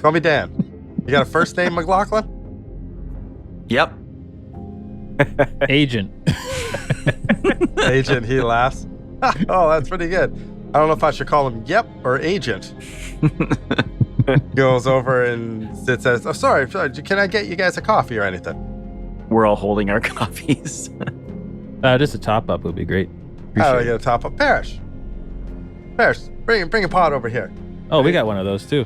Speaker 1: Call me Dan. You got a first name, McLaughlin?
Speaker 2: Yep.
Speaker 3: Agent.
Speaker 1: Agent, he laughs. Oh, that's pretty good. I don't know if I should call him Yep or Agent. Goes over and sits as, oh, sorry, can I get you guys a coffee or anything?
Speaker 2: We're all holding our coffees.
Speaker 3: Just a top up would be great.
Speaker 1: How do I
Speaker 3: Appreciate
Speaker 1: get
Speaker 3: it.
Speaker 1: a top up? Parrish, bring a pot over here.
Speaker 3: Oh, we got one of those too.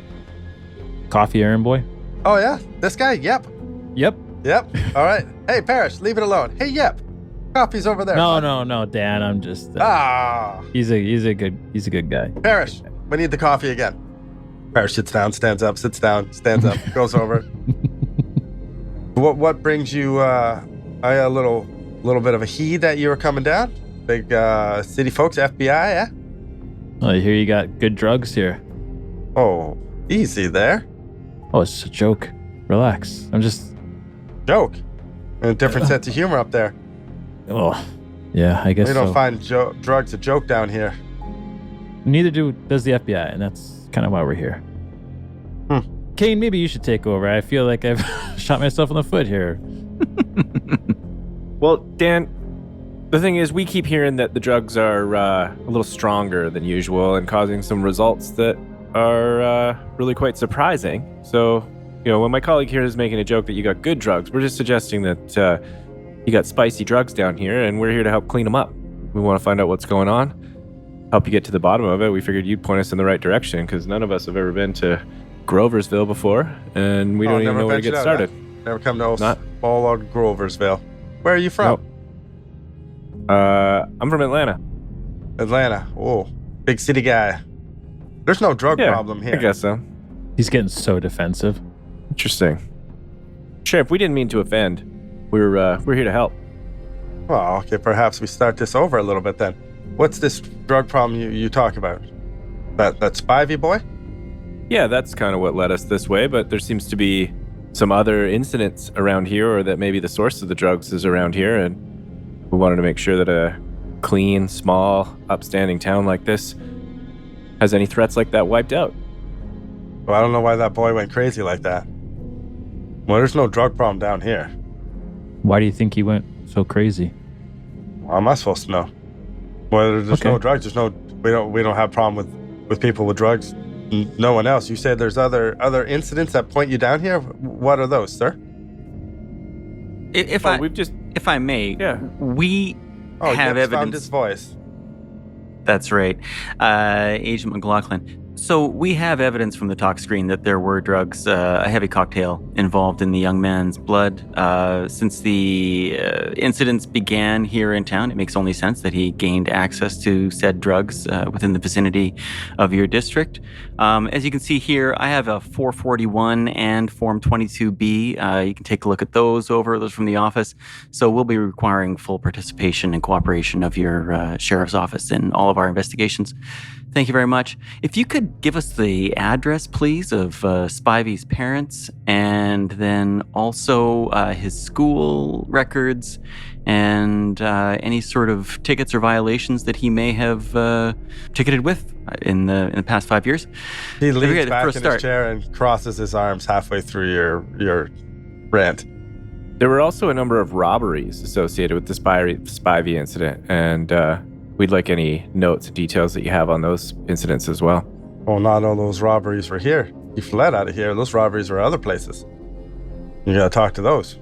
Speaker 3: Coffee errand boy.
Speaker 1: Oh yeah, this guy. Yep.
Speaker 3: Yep.
Speaker 1: All right. Hey, Parrish, leave it alone. Hey, yep. Coffee's over there.
Speaker 3: No, Dan. I'm just. He's a good guy.
Speaker 1: Parrish, we need the coffee again. Parrish sits down, stands up, sits down, stands up, goes over. What brings you? A little bit of a heat that you were coming down. Big city folks, FBI, yeah.
Speaker 3: Oh, I hear you got good drugs here.
Speaker 1: Oh, easy there.
Speaker 3: Oh, it's a joke. Relax. I'm just.
Speaker 1: Joke. And a different sense of humor up there.
Speaker 3: Oh, yeah. I guess
Speaker 1: We don't
Speaker 3: so.
Speaker 1: find drugs a joke down here.
Speaker 3: Neither does the FBI, and that's kind of why we're here. Kane, maybe you should take over. I feel like I've shot myself in the foot here.
Speaker 4: Well, Dan, the thing is, we keep hearing that the drugs are a little stronger than usual and causing some results that are really quite surprising. So, when my colleague here is making a joke that you got good drugs, we're just suggesting that you got spicy drugs down here, and we're here to help clean them up. We want to find out what's going on, help you get to the bottom of it. We figured you'd point us in the right direction because none of us have ever been to Groversville before, and we don't even
Speaker 1: never
Speaker 4: know where to get
Speaker 1: ventured out,
Speaker 4: started.
Speaker 1: Never come to
Speaker 4: Not-
Speaker 1: small old Groversville. Where are you from?
Speaker 4: I'm from Atlanta.
Speaker 1: Atlanta. Oh, big city guy. There's no drug problem here.
Speaker 4: I guess so.
Speaker 3: He's getting so defensive.
Speaker 4: Interesting. Sheriff, we didn't mean to offend. We're here to help.
Speaker 1: Well, okay, perhaps we start this over a little bit then. What's this drug problem you talk about? That Spivey boy?
Speaker 4: Yeah, that's kind of what led us this way, but there seems to be some other incidents around here, or that maybe the source of the drugs is around here, and we wanted to make sure that a clean, small, upstanding town like this has any threats like that wiped out.
Speaker 1: Well, I don't know why that boy went crazy like that. Well, there's no drug problem down here.
Speaker 3: Why do you think he went so crazy?
Speaker 1: How am I supposed to know? Well, there's
Speaker 3: Okay.
Speaker 1: no drugs. We don't have problem with people with drugs. No one else. You said there's other incidents that point you down here. What are those, sir?
Speaker 2: If I may,
Speaker 4: Yeah.
Speaker 2: we
Speaker 1: Oh,
Speaker 2: have
Speaker 1: Yep's found
Speaker 2: evidence.
Speaker 1: his voice.
Speaker 2: That's right. Agent McLaughlin. So we have evidence from the talk screen that there were drugs, a heavy cocktail involved in the young man's blood. Since the incidents began here in town, it makes only sense that he gained access to said drugs within the vicinity of your district. As you can see here, I have a 441 and Form 22B. You can take a look at those from the office. So we'll be requiring full participation and cooperation of your sheriff's office in all of our investigations. Thank you very much. If you could give us the address, please, of Spivey's parents, and then also his school records and any sort of tickets or violations that he may have ticketed with in the past 5 years.
Speaker 1: He leans
Speaker 2: Okay,
Speaker 1: back
Speaker 2: for a
Speaker 1: in his
Speaker 2: start.
Speaker 1: chair and crosses his arms halfway through your rant.
Speaker 4: There were also a number of robberies associated with the Spivey incident, and we'd like any notes and details that you have on those incidents as well.
Speaker 1: Well, not all those robberies were here. He fled out of here. Those robberies were other places. You gotta talk to those.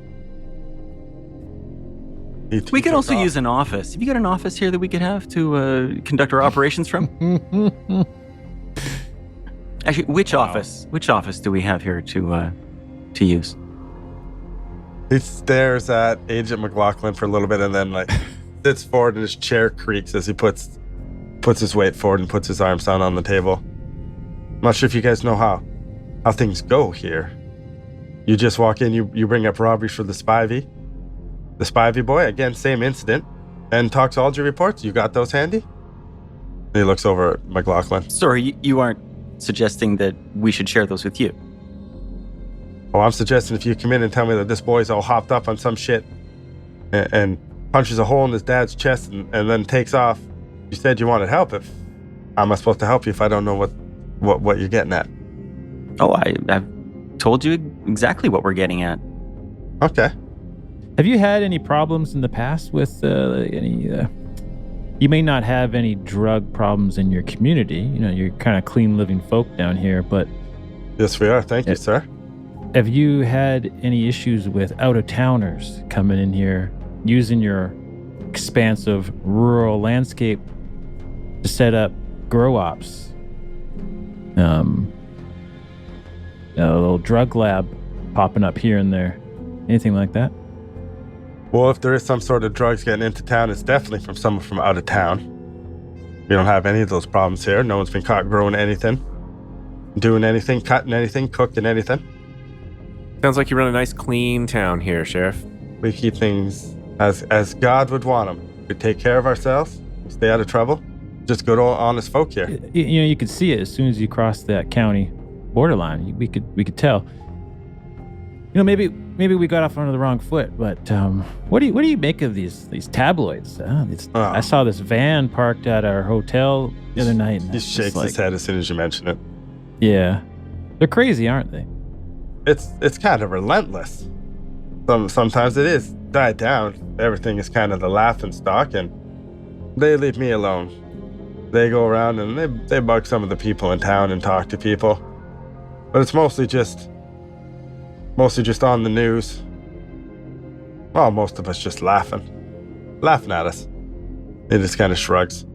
Speaker 2: We could also use an office. Have you got an office here that we could have to conduct our operations from? Actually, which office? Which office do we have here to use?
Speaker 1: He stares at Agent McLaughlin for a little bit and then sits forward and his chair creaks as he puts his weight forward and puts his arms down on the table. I'm not sure if you guys know how things go here. You just walk in, you bring up robberies for the Spivey boy, again, same incident, and toxology reports. You got those handy? And he looks over at McLaughlin.
Speaker 2: Sorry, you aren't suggesting that we should share those with you.
Speaker 1: Oh, I'm suggesting if you come in and tell me that this boy's all hopped up on some shit and punches a hole in his dad's chest and then takes off. You said you wanted help. How am I supposed to help you if I don't know what you're getting at?
Speaker 2: Oh, I've told you exactly what we're getting at.
Speaker 1: Okay.
Speaker 3: Have you had any problems in the past with any? You may not have any drug problems in your community. You're kind of clean living folk down here, but
Speaker 1: Yes, we are. Thank you, sir.
Speaker 3: have you had any issues with out of towners coming in here using your expansive rural landscape to set up grow ops. A little drug lab popping up here and there. Anything like that?
Speaker 1: Well, if there is some sort of drugs getting into town, it's definitely from someone from out of town. We don't have any of those problems here. No one's been caught growing anything, doing anything, cutting anything, cooking anything.
Speaker 4: Sounds like you run a nice, clean town here, Sheriff.
Speaker 1: We keep things as God would want them. We take care of ourselves. We stay out of trouble. Just good old honest folk here.
Speaker 3: You could see it as soon as you cross that county borderline. We could tell. Maybe we got off on the wrong foot, but what do you make of these tabloids? I saw this van parked at our hotel the other night. And
Speaker 1: he shakes his head as soon as you mention it.
Speaker 3: Yeah, they're crazy, aren't they?
Speaker 1: It's kind of relentless. Sometimes it is died down. Everything is kind of the laughing stock, and they leave me alone. They go around and they bug some of the people in town and talk to people, but it's mostly just on the news. Well, most of us just laughing at us. He just kind of shrugs.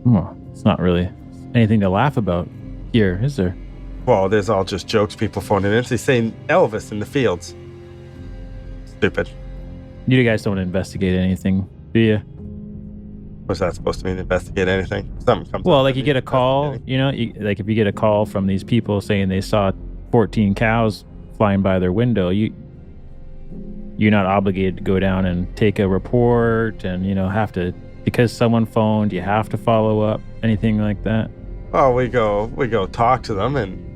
Speaker 3: Well, it's not really anything to laugh about here, is there?
Speaker 1: Well, there's all just jokes people phoning in. They say Elvis in the fields. Stupid.
Speaker 3: You guys don't investigate anything, do you?
Speaker 1: What's that supposed to mean? Investigate anything? Something comes.
Speaker 3: Well, like you get a call, like if you get a call from these people saying they saw 14 cows flying by their window, you're not obligated to go down and take a report and have to, because someone phoned, you have to follow up, anything like that.
Speaker 1: Well, we go talk to them and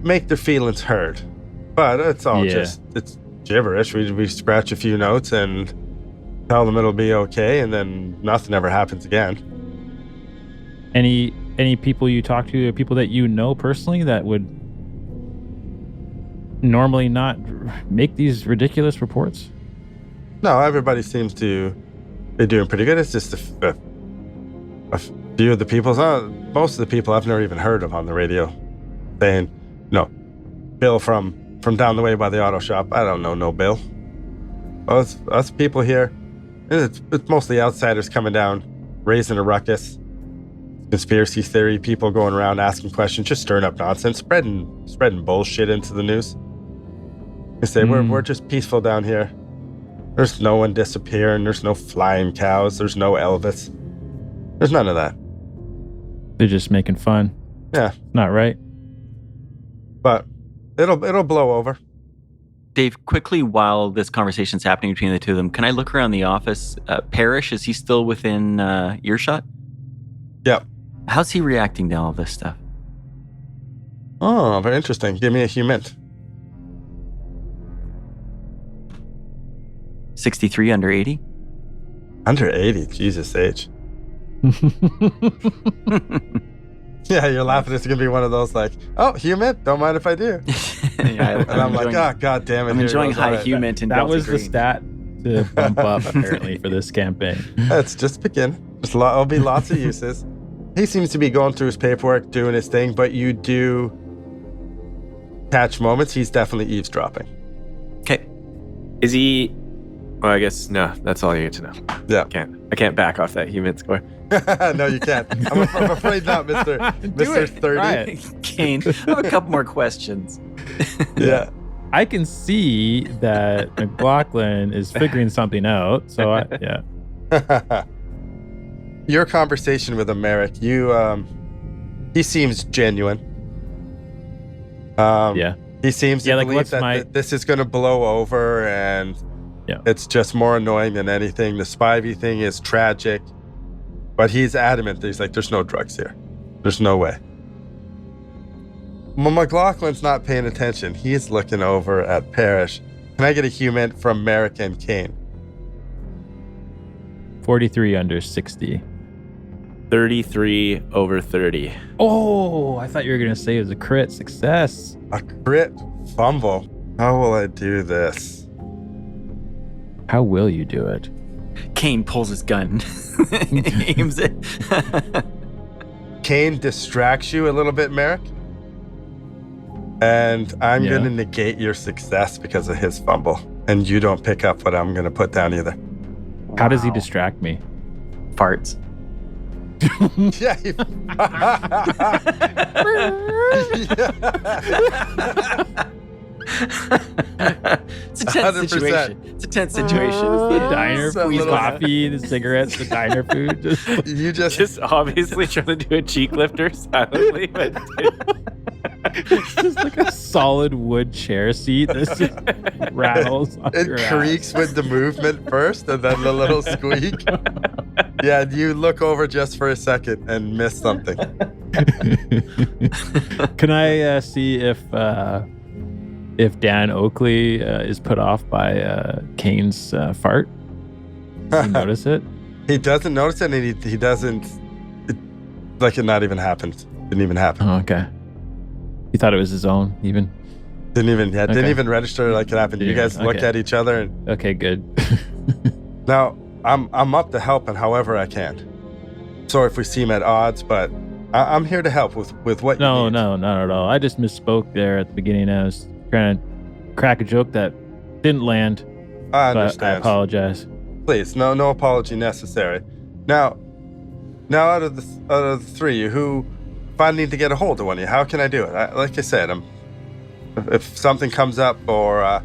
Speaker 1: make their feelings heard, but it's all it's gibberish. We scratch a few notes and tell them it'll be okay, and then nothing ever happens again.
Speaker 3: Any people you talk to, people that you know personally that would normally not make these ridiculous reports?
Speaker 1: No, everybody seems to be doing pretty good. It's just a few of the people, most of the people I've never even heard of on the radio, saying, Bill from down the way by the auto shop. I don't know no Bill. Well, it's us people here. It's mostly outsiders coming down, raising a ruckus. Conspiracy theory people going around asking questions, just stirring up nonsense, spreading bullshit into the news. They say we're just peaceful down here. There's no one disappearing. There's no flying cows. There's no Elvis. There's none of that.
Speaker 3: They're just making fun.
Speaker 1: Yeah,
Speaker 3: not right.
Speaker 1: But it'll blow over.
Speaker 2: Dave, quickly, while this conversation's happening between the two of them, can I look around the office? Parrish, is he still within earshot?
Speaker 1: Yep.
Speaker 2: How's he reacting to all this stuff?
Speaker 1: Oh, very interesting. Give me a human.
Speaker 2: 63 under 80?
Speaker 1: Under 80? Jesus H. Yeah, you're laughing. It's going to be one of those like, oh, human? Don't mind if I do.
Speaker 2: Yeah,
Speaker 1: and I'm like, oh, God damn it.
Speaker 2: I'm enjoying high human.
Speaker 3: That was the stat to bump up, apparently, for this campaign.
Speaker 1: It's just beginning. There'll be lots of uses. He seems to be going through his paperwork, doing his thing, but you do catch moments. He's definitely eavesdropping.
Speaker 4: Okay. Is he... Well, I guess, no, that's all you need to know.
Speaker 1: Yeah.
Speaker 4: I can't back off that human score.
Speaker 1: No, you can't. I'm afraid not, Mr. 30.
Speaker 2: Kane, I have a couple more questions.
Speaker 1: Yeah.
Speaker 3: I can see that McLaughlin is figuring something out, so yeah.
Speaker 1: Your conversation with Merrick, he seems genuine.
Speaker 3: Yeah.
Speaker 1: He seems to believe that this is going to blow over, and it's just more annoying than anything. The Spivey thing is tragic, but he's adamant that he's like, there's no drugs here. There's no way. Well, McLaughlin's not paying attention. He's looking over at Parrish. Can I get a human from Merrick and Kane?
Speaker 3: 43 under 60.
Speaker 4: 33 over 30.
Speaker 3: Oh, I thought you were going to say it was a crit success.
Speaker 1: A crit fumble. How will I do this?
Speaker 3: How will you do it?
Speaker 2: Kane pulls his gun. Aims it.
Speaker 1: Kane distracts you a little bit, Merrick. And I'm going to negate your success because of his fumble. and you don't pick up what I'm going to put down either.
Speaker 3: How does he distract me?
Speaker 2: Farts.
Speaker 1: Yeah.
Speaker 2: It's a tense
Speaker 1: 100%.
Speaker 2: situation. It's a tense situation.
Speaker 3: The diner
Speaker 1: So
Speaker 3: food,
Speaker 1: little-
Speaker 3: coffee, the cigarettes, the diner food.
Speaker 1: You
Speaker 4: Just obviously trying to do a cheek lifter silently. But
Speaker 3: It's just like a solid wood chair seat that just rattles on your
Speaker 1: it
Speaker 3: ass.
Speaker 1: creaks with the movement first and then the little squeak. Yeah, you look over just for a second and miss something.
Speaker 3: Can I see if Dan Oakley is put off by Kane's fart? Does he notice it?
Speaker 1: He doesn't notice it, and he doesn't. Like it not even happened. Didn't even happen.
Speaker 3: Oh, okay. He thought it was his own, even.
Speaker 1: Didn't
Speaker 3: Okay.
Speaker 1: even register like it happened. You
Speaker 3: Yeah,
Speaker 1: guys looked
Speaker 3: okay.
Speaker 1: at each other, and
Speaker 3: Okay, good.
Speaker 1: now I'm up to help in however I can. Sorry if we seem at odds, but I'm here to help with what you
Speaker 3: No,
Speaker 1: need.
Speaker 3: not at all. I just misspoke there at the beginning. I was trying to crack a joke that didn't land,
Speaker 1: I
Speaker 3: but I
Speaker 1: understand.
Speaker 3: apologize.
Speaker 1: Please, no apology necessary. Now out of the three of you, who if I need to get a hold of one of you, how can I do it? Like I said, if something comes up or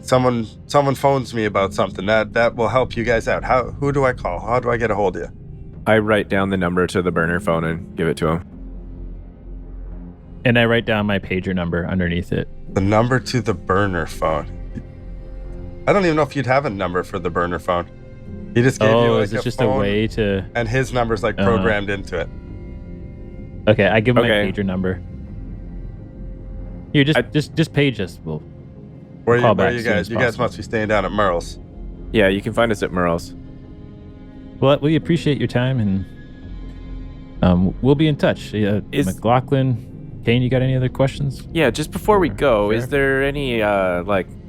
Speaker 1: someone phones me about something, that will help you guys out. Who do I call? How do I get a hold of you?
Speaker 4: I write down the number to the burner phone and give it to him.
Speaker 3: And I write down my pager number underneath it.
Speaker 1: The number to the burner phone. I don't even know if you'd have a number for the burner phone. He just gave you
Speaker 3: Oh,
Speaker 1: like
Speaker 3: is it
Speaker 1: a
Speaker 3: just
Speaker 1: phone,
Speaker 3: a way to...
Speaker 1: and his number's like programmed into it.
Speaker 3: Okay, I give him
Speaker 4: Okay.
Speaker 3: my pager number. Here, just page us. We'll
Speaker 1: Where
Speaker 3: call
Speaker 1: you
Speaker 3: back as soon
Speaker 1: guys?
Speaker 3: as
Speaker 1: You guys
Speaker 3: possible.
Speaker 1: must be staying down at Merle's.
Speaker 4: Yeah, you can find us at Merle's.
Speaker 3: Well, we appreciate your time, and we'll be in touch. McLaughlin, Kane, you got any other questions?
Speaker 4: Yeah, just before we go,
Speaker 3: Fair.
Speaker 4: is there any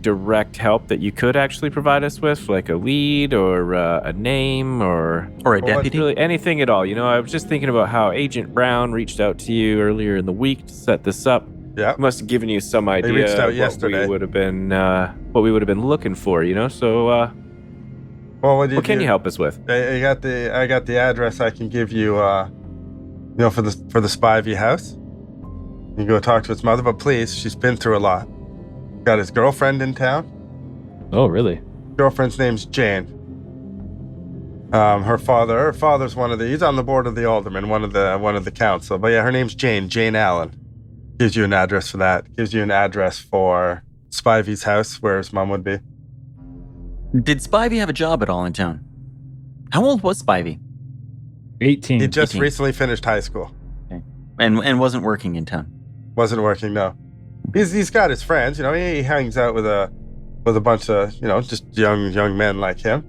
Speaker 4: direct help that you could actually provide us with, like a lead or a name or
Speaker 2: Or a
Speaker 1: Well,
Speaker 2: deputy?
Speaker 4: really anything at all? You know, I was just thinking about how Agent Brown reached out to you earlier in the week to set this up.
Speaker 1: Yeah.
Speaker 4: He must have given you some idea
Speaker 1: reached out
Speaker 4: of
Speaker 1: yesterday.
Speaker 4: what we would have been looking for. You know, so
Speaker 1: Well,
Speaker 4: what can you help us with?
Speaker 1: I got the address. I can give you. For the Spivey house. You can go talk to his mother, but please, she's been through a lot. Got his girlfriend in town.
Speaker 3: Oh, really?
Speaker 1: Girlfriend's name's Jane. Her father's he's on the board of the aldermen, one of the council. But yeah, her name's Jane Allen. Gives you an address for that. Gives you an address for Spivey's house, where his mom would be.
Speaker 2: Did Spivey have a job at all in town? How old was Spivey?
Speaker 3: 18.
Speaker 1: He just
Speaker 2: 18.
Speaker 1: recently finished high school.
Speaker 2: And wasn't working in town.
Speaker 1: Wasn't working, no. He's got his friends, he hangs out with a bunch of, just young men like him.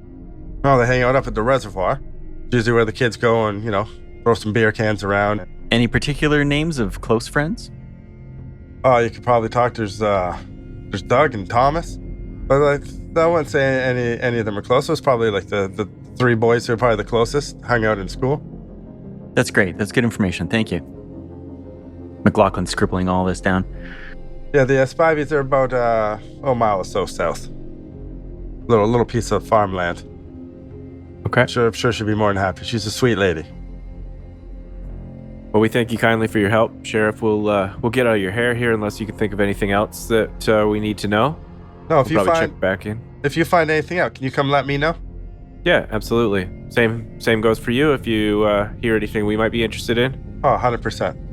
Speaker 1: Oh, they hang out up at the reservoir. It's usually where the kids go and, throw some beer cans around.
Speaker 2: Any particular names of close friends?
Speaker 1: Oh, you could probably talk. There's Doug and Thomas. But I wouldn't say any of them are close. It was probably like the three boys who are probably the closest, hung out in school.
Speaker 2: That's great. That's good information. Thank you. McLaughlin's scribbling all this down.
Speaker 1: Yeah, the Spiveys are about a mile or so south. Little piece of farmland.
Speaker 4: Okay.
Speaker 1: I'm sure she'd be more than happy. She's a sweet lady.
Speaker 4: Well, we thank you kindly for your help, Sheriff. We'll get out of your hair here unless you can think of anything else that we need to know.
Speaker 1: No,
Speaker 4: We'll probably check back in.
Speaker 1: if you find anything out, can you come let me know?
Speaker 4: Yeah, absolutely. Same goes for you. If you hear anything we might be interested in.
Speaker 1: Oh, 100%.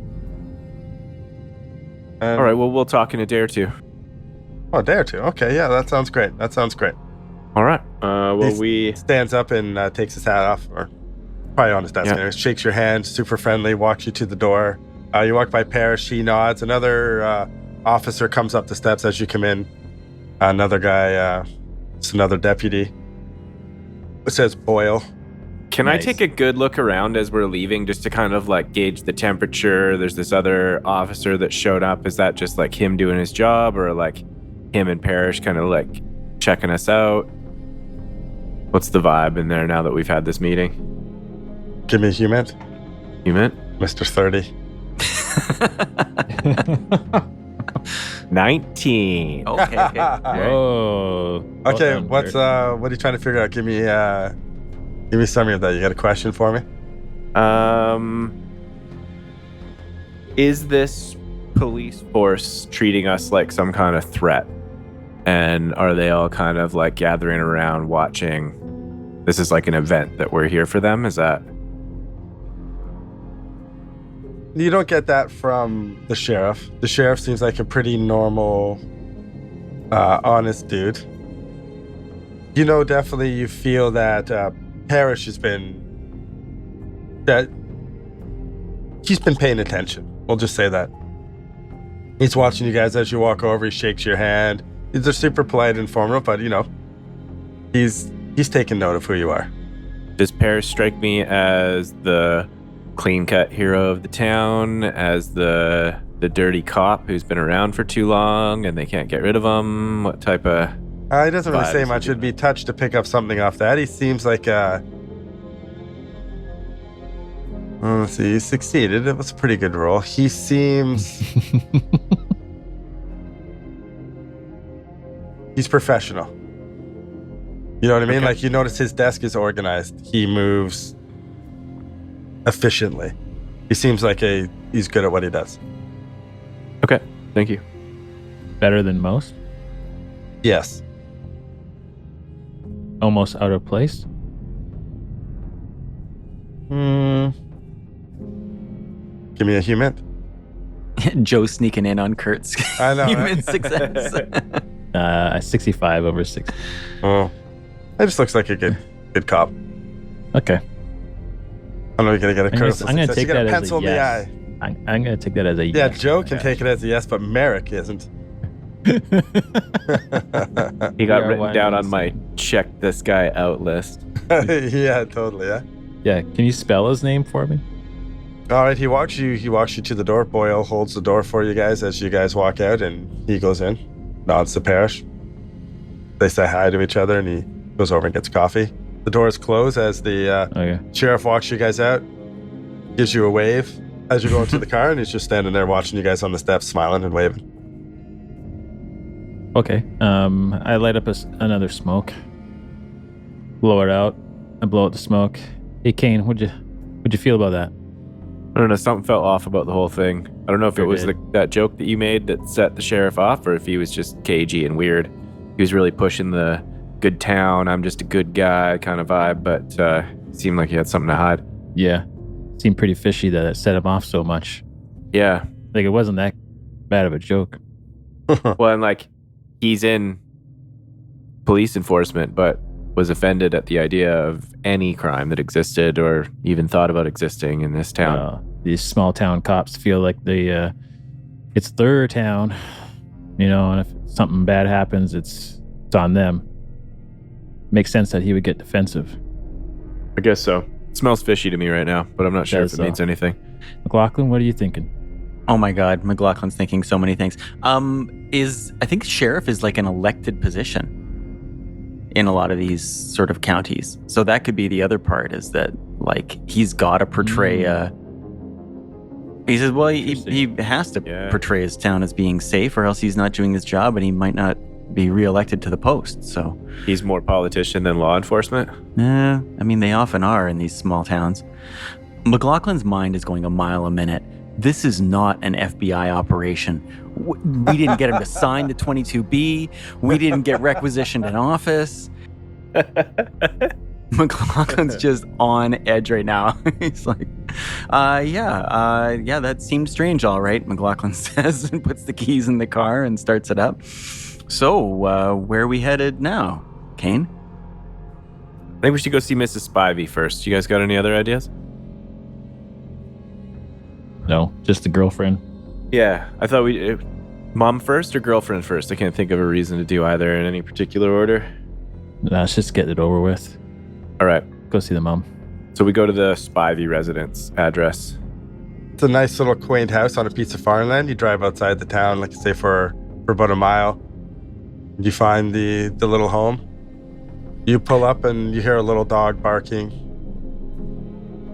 Speaker 4: All right. Well, we'll talk in a day or two.
Speaker 1: Oh, a day or two. Okay, yeah, that sounds great.
Speaker 4: All right. Well, we
Speaker 1: Stands up and takes his hat off, or probably on his desk.
Speaker 4: Yeah.
Speaker 1: Anyway, shakes your hand, super friendly, walks you to the door. You walk by Paris, she nods. Another officer comes up the steps as you come in. Another guy, it's another deputy. It says Boyle.
Speaker 4: Can
Speaker 3: Nice.
Speaker 4: I take a good look around as we're leaving just to kind of like gauge the temperature? There's this other officer that showed up. Is that just like him doing his job, or like him and Parrish kind of like checking us out? What's the vibe in there now that we've had this meeting?
Speaker 1: Give me a human,
Speaker 4: You meant?
Speaker 1: Mr. 30.
Speaker 4: 19.
Speaker 2: Okay. All right.
Speaker 3: Whoa. Well
Speaker 1: Okay,
Speaker 3: done,
Speaker 1: what
Speaker 3: Kurt.
Speaker 1: are you trying to figure out? Give me a summary of that. You got a question for me?
Speaker 4: Is this police force treating us like some kind of threat? And are they all kind of like gathering around watching? This is like an event that we're here for them? Is that?
Speaker 1: You don't get that from the sheriff. The sheriff seems like a pretty normal, honest dude. You know, definitely you feel that Parrish has been he's been paying attention. We'll just say that. He's watching you guys as you walk over. He shakes your hand. He's a super polite and formal, but you know, he's taking note of who you are.
Speaker 4: Does Paris strike me as the clean-cut hero of the town, as the dirty cop who's been around for too long and they can't get rid of him? What type of...
Speaker 1: He doesn't really
Speaker 4: vibe
Speaker 1: say
Speaker 4: is he
Speaker 1: much. It'd
Speaker 4: giving?
Speaker 1: be touched to pick up something off that. He seems like let's see, he succeeded. It was a pretty good roll. He seems he's professional. You know what I mean?
Speaker 4: Okay.
Speaker 1: Like, you notice his desk is organized. He moves efficiently. He seems like he's good at what he does.
Speaker 4: Okay, thank you.
Speaker 3: Better than most?
Speaker 1: Yes.
Speaker 3: Almost out of place?
Speaker 1: Give me a human.
Speaker 2: Joe sneaking in on Kurt's
Speaker 1: I know,
Speaker 2: human
Speaker 1: right?
Speaker 2: success.
Speaker 3: 65 over 60.
Speaker 1: Oh, that just looks like a good cop.
Speaker 3: Okay.
Speaker 1: I know you're gonna get a
Speaker 3: I'm
Speaker 1: curse.
Speaker 3: gonna take
Speaker 1: you got
Speaker 3: that
Speaker 1: a
Speaker 3: as
Speaker 1: pencil
Speaker 3: a
Speaker 1: in the
Speaker 3: yes.
Speaker 1: eye.
Speaker 3: I'm going to take that as a
Speaker 1: Yeah,
Speaker 3: yes.
Speaker 1: Joe can take it as a yes, but Merrick isn't.
Speaker 4: He got
Speaker 3: Yeah,
Speaker 4: written
Speaker 3: why
Speaker 4: down
Speaker 3: not?
Speaker 4: on my check this guy out list.
Speaker 1: Yeah, totally. Yeah.
Speaker 3: Yeah, can you spell his name for me?
Speaker 1: All right, he walks you to the door. Boyle holds the door for you guys as you guys walk out, and he goes in, nods to Parrish. They say hi to each other, and he goes over and gets coffee. The doors close as the
Speaker 3: Okay.
Speaker 1: sheriff walks you guys out, gives you a wave as you go into the car, and he's just standing there watching you guys on the steps, smiling and waving.
Speaker 3: Okay. I light up another smoke. Blow it out. I blow out the smoke. Hey, Kane, what'd you feel about that?
Speaker 4: I don't know, something felt off about the whole thing. I don't know if it
Speaker 3: Sure
Speaker 4: was
Speaker 3: did.
Speaker 4: that joke that you made that set the sheriff off, or if he was just cagey and weird. He was really pushing the good town, I'm just a good guy kind of vibe, but seemed like he had something to hide.
Speaker 3: Yeah. Seemed pretty fishy that it set him off so much.
Speaker 4: Yeah.
Speaker 3: Like, it wasn't that bad of a joke.
Speaker 4: Well, and like, he's in police enforcement, but was offended at the idea of any crime that existed or even thought about existing in this town.
Speaker 3: These small town cops feel like it's their town, you know, and if something bad happens, it's on them. Makes sense that he would get defensive.
Speaker 4: I guess so. It smells fishy to me right now, but I'm not sure if
Speaker 3: Does
Speaker 4: it means anything.
Speaker 3: McLaughlin, what are you thinking?
Speaker 2: Oh my God, McLaughlin's thinking so many things. I think sheriff is like an elected position in a lot of these sort of counties. So that could be the other part, is that like he's got to portray he says, well, he has to portray his town as being safe, or else he's not doing his job and he might not be reelected to the post. So
Speaker 4: He's more politician than law enforcement.
Speaker 2: I mean, they often are in these small towns. McLaughlin's mind is going a mile a minute. This is not an FBI operation. We didn't get him to sign the 22B. We didn't get requisitioned in office. McLaughlin's just on edge right now. He's like, yeah, that seems strange, all right, McLaughlin says, and puts the keys in the car and starts it up. So, where are we headed now, Kane?
Speaker 4: I think we should go see Mrs. Spivey first. You guys got any other ideas?
Speaker 3: No, just the girlfriend.
Speaker 4: Yeah, I thought mom first or girlfriend first? I can't think of a reason to do either in any particular order.
Speaker 3: Let's just get it over with.
Speaker 4: All right,
Speaker 3: Go see the mom.
Speaker 4: so we go to the Spivey residence address.
Speaker 1: It's a nice little quaint house on a piece of farmland. You drive outside the town, like say for about a mile. You find the little home. You pull up and you hear a little dog barking.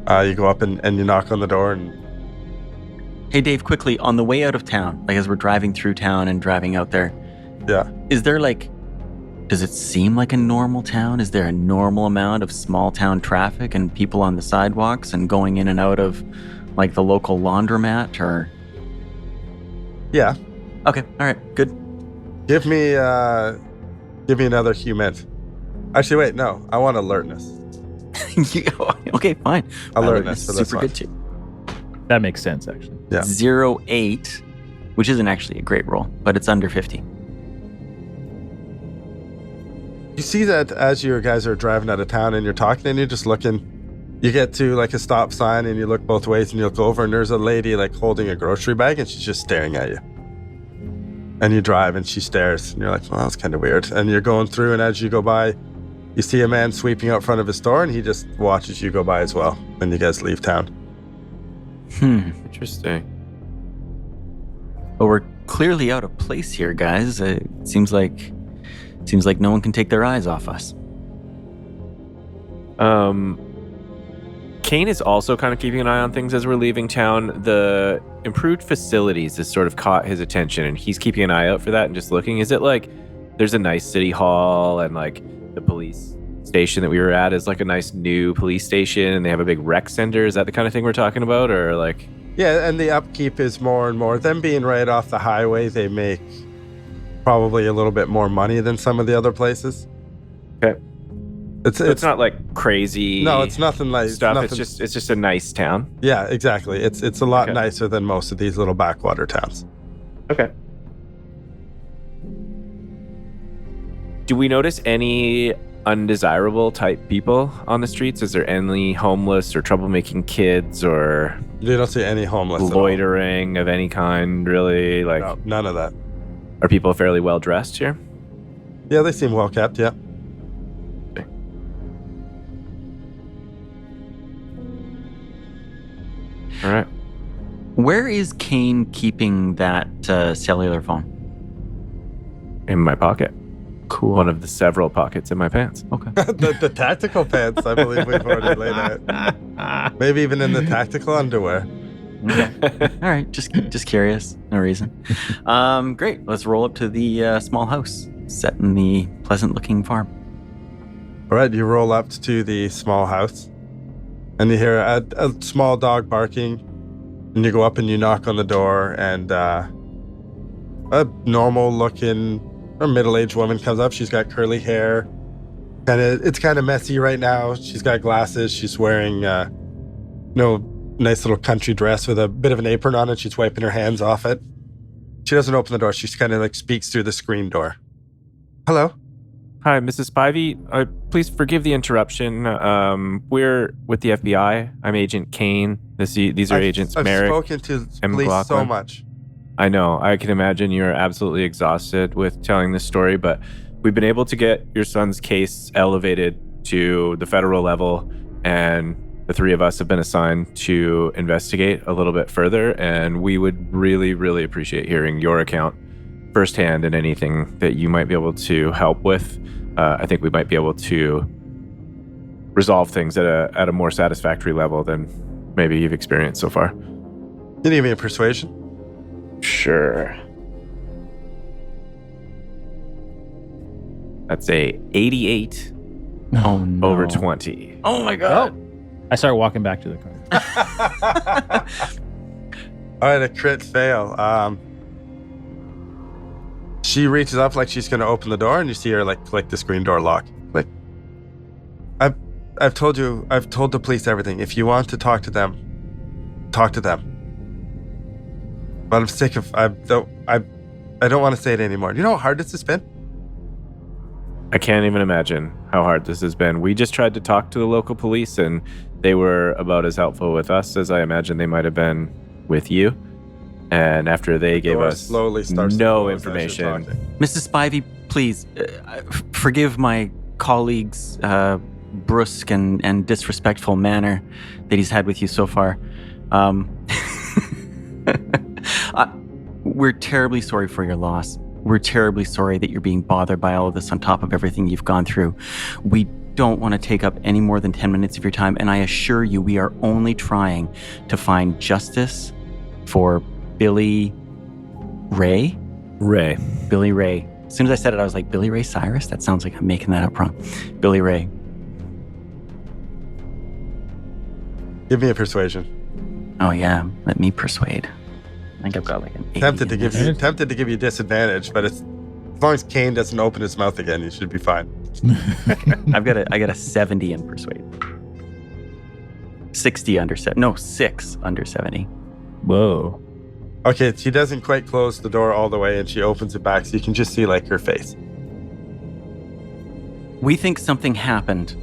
Speaker 1: You go up and you knock on the door, and
Speaker 2: Hey, Dave, quickly, on the way out of town, like as we're driving through town and driving out there,
Speaker 1: Yeah.
Speaker 2: is there like, does it seem like a normal town? Is there a normal amount of small town traffic and people on the sidewalks and going in and out of like the local laundromat or?
Speaker 1: Yeah.
Speaker 2: Okay, all right, good.
Speaker 1: Give me another human. Actually, wait, no. I want alertness.
Speaker 2: Okay, fine.
Speaker 1: Alertness for this
Speaker 2: super
Speaker 1: one.
Speaker 2: good too.
Speaker 3: That makes sense, actually.
Speaker 1: Yeah.
Speaker 2: 08, which isn't actually a great roll, but it's under 50.
Speaker 1: You see that as you guys are driving out of town and you're talking and you're just looking, you get to like a stop sign and you look both ways and you look over and there's a lady like holding a grocery bag and she's just staring at you. And you drive and she stares and you're like, well, that's kind of weird. And you're going through and as you go by, you see a man sweeping out front of his store and he just watches you go by as well when you guys leave town.
Speaker 4: Interesting.
Speaker 2: But we're clearly out of place here, guys. It seems like no one can take their eyes off us.
Speaker 4: Kane is also kind of keeping an eye on things as we're leaving town. The improved facilities has sort of caught his attention, and he's keeping an eye out for that and just looking. Is it like there's a nice city hall and like the police station that we were at is like a nice new police station and they have a big rec center? Is that the kind of thing we're talking about, or like?
Speaker 1: Yeah, and the upkeep is more and more. Them being right off the highway, they make probably a little bit more money than some of the other places.
Speaker 4: Okay.
Speaker 1: It's
Speaker 4: not like crazy.
Speaker 1: No, it's nothing like
Speaker 4: stuff.
Speaker 1: Nothing,
Speaker 4: It's just a nice town.
Speaker 1: Yeah, exactly. It's a lot
Speaker 4: Okay.
Speaker 1: nicer than most of these little backwater towns.
Speaker 4: Okay. Do we notice any undesirable type people on the streets? Is there any homeless or troublemaking kids or
Speaker 1: You don't see any homeless at all.
Speaker 4: loitering of any kind, really? Like,
Speaker 1: No, none of that.
Speaker 4: are people fairly well dressed here?
Speaker 1: Yeah, they seem well kept. Yeah.
Speaker 4: All right.
Speaker 2: Where is Kane keeping that cellular phone?
Speaker 4: In my pocket.
Speaker 2: Cool.
Speaker 4: One of the several pockets in my pants.
Speaker 2: Okay.
Speaker 1: the tactical pants, I believe we've already laid out. Maybe even in the tactical underwear.
Speaker 2: Okay. All right. Just curious. No reason. Great. Let's roll up to the small house set in the pleasant-looking farm.
Speaker 1: All right, you roll up to the small house, and you hear a small dog barking, and you go up and you knock on the door, and a normal-looking or middle-aged woman comes up. She's got curly hair. It's kind of messy right now. She's got glasses. She's wearing nice little country dress with a bit of an apron on it. She's wiping her hands off it. She doesn't open the door. She kind of like speaks through the screen door. Hello.
Speaker 4: Hi, Mrs. Spivey. Please forgive the interruption. We're with the FBI. I'm Agent Kane. These are Agents Merrick.
Speaker 1: I've spoken to
Speaker 4: and
Speaker 1: police so
Speaker 4: McLaughlin.
Speaker 1: much.
Speaker 4: I know. I can imagine you're absolutely exhausted with telling this story, but we've been able to get your son's case elevated to the federal level, and the three of us have been assigned to investigate a little bit further, and we would really, really appreciate hearing your account firsthand and anything that you might be able to help with. I think we might be able to resolve things at a more satisfactory level than maybe you've experienced so far.
Speaker 1: You need me a persuasion?
Speaker 4: Sure. That's a 88
Speaker 3: Oh, no.
Speaker 4: over 20.
Speaker 2: Oh my god.
Speaker 3: I start walking back to the car.
Speaker 1: All right, a crit fail. She reaches up like she's going to open the door, and you see her like click the screen door lock. Like, I've told the police everything. If you want to talk to them, talk to them. But I'm sick of I don't want to say it anymore. You know how hard this has been?
Speaker 4: I can't even imagine how hard this has been. We just tried to talk to the local police, and they were about as helpful with us as I imagine they might have been with you. And after they gave
Speaker 1: Door
Speaker 4: us
Speaker 1: slowly starts to
Speaker 4: no
Speaker 1: close as you're
Speaker 4: information,
Speaker 1: talking.
Speaker 2: Mrs. Spivey, please forgive my colleague's brusque and disrespectful manner that he's had with you so far. We're terribly sorry for your loss. We're terribly sorry that you're being bothered by all of this on top of everything you've gone through. We don't want to take up any more than 10 minutes of your time, and I assure you we are only trying to find justice for Billy Ray.
Speaker 4: Ray.
Speaker 2: Billy Ray. As soon as I said it, I was like, Billy Ray Cyrus? That sounds like I'm making that up wrong. Billy Ray.
Speaker 1: Give me a persuasion.
Speaker 2: Oh, yeah. Let me persuade. I think I've got like an 8.
Speaker 1: Tempted to give you disadvantage, but as long as Kane doesn't open his mouth again, you should be fine.
Speaker 2: I got a 70 in persuade. 60 under 70. No, 6 under 70.
Speaker 3: Whoa.
Speaker 1: Okay, she doesn't quite close the door all the way, and she opens it back, so you can just see like her face.
Speaker 2: We think something happened.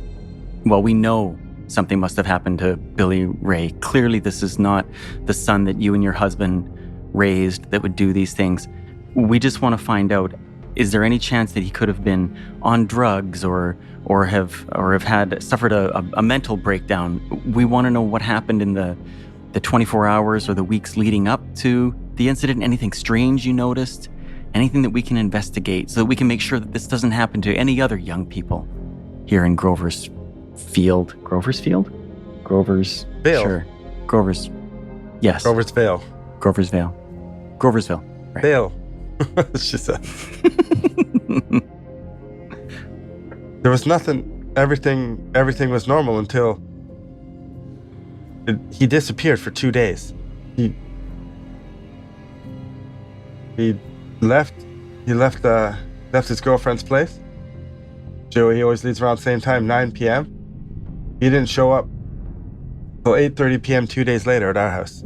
Speaker 2: Well, we know something must have happened to Billy Ray. Clearly, this is not the son that you and your husband raised that would do these things. We just want to find out, is there any chance that he could have been on drugs or have suffered a mental breakdown? We want to know what happened in the 24 hours or the weeks leading up to the incident. Anything strange you noticed? Anything that we can investigate so that we can make sure that this doesn't happen to any other young people here in Grover's Field? Grover's Field? Grover's
Speaker 1: Vale.
Speaker 2: Sure. Grover's. Yes.
Speaker 1: Grover's Vale.
Speaker 2: Grover's Vale. Groversville. Right.
Speaker 1: Vale. She said. There was nothing. Everything was normal until he disappeared for 2 days. He left. He left his girlfriend's place. Joey, he always leaves around the same time, 9 p.m. He didn't show up till 8:30 p.m. 2 days later at our house.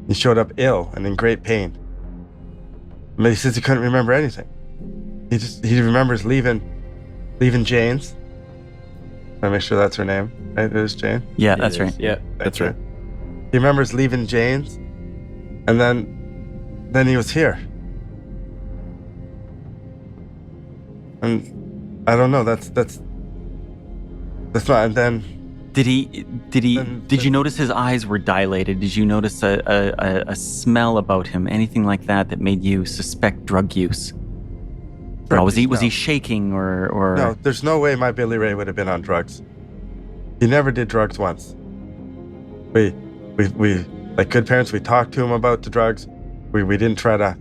Speaker 1: He showed up ill and in great pain. But he says he couldn't remember anything. He remembers leaving Jane's. I make sure that's her name. Right? It is Jane?
Speaker 2: Yeah, that's right.
Speaker 4: Yeah, that's right.
Speaker 1: He remembers leaving Jane's, and then he was here. And I don't know. That's not. And then
Speaker 2: Did you notice his eyes were dilated? Did you notice a smell about him? Anything like that made you suspect drug use? Or was he shaking or?
Speaker 1: No, there's no way my Billy Ray would have been on drugs. He never did drugs once. We like good parents. We talked to him about the drugs. We didn't try to.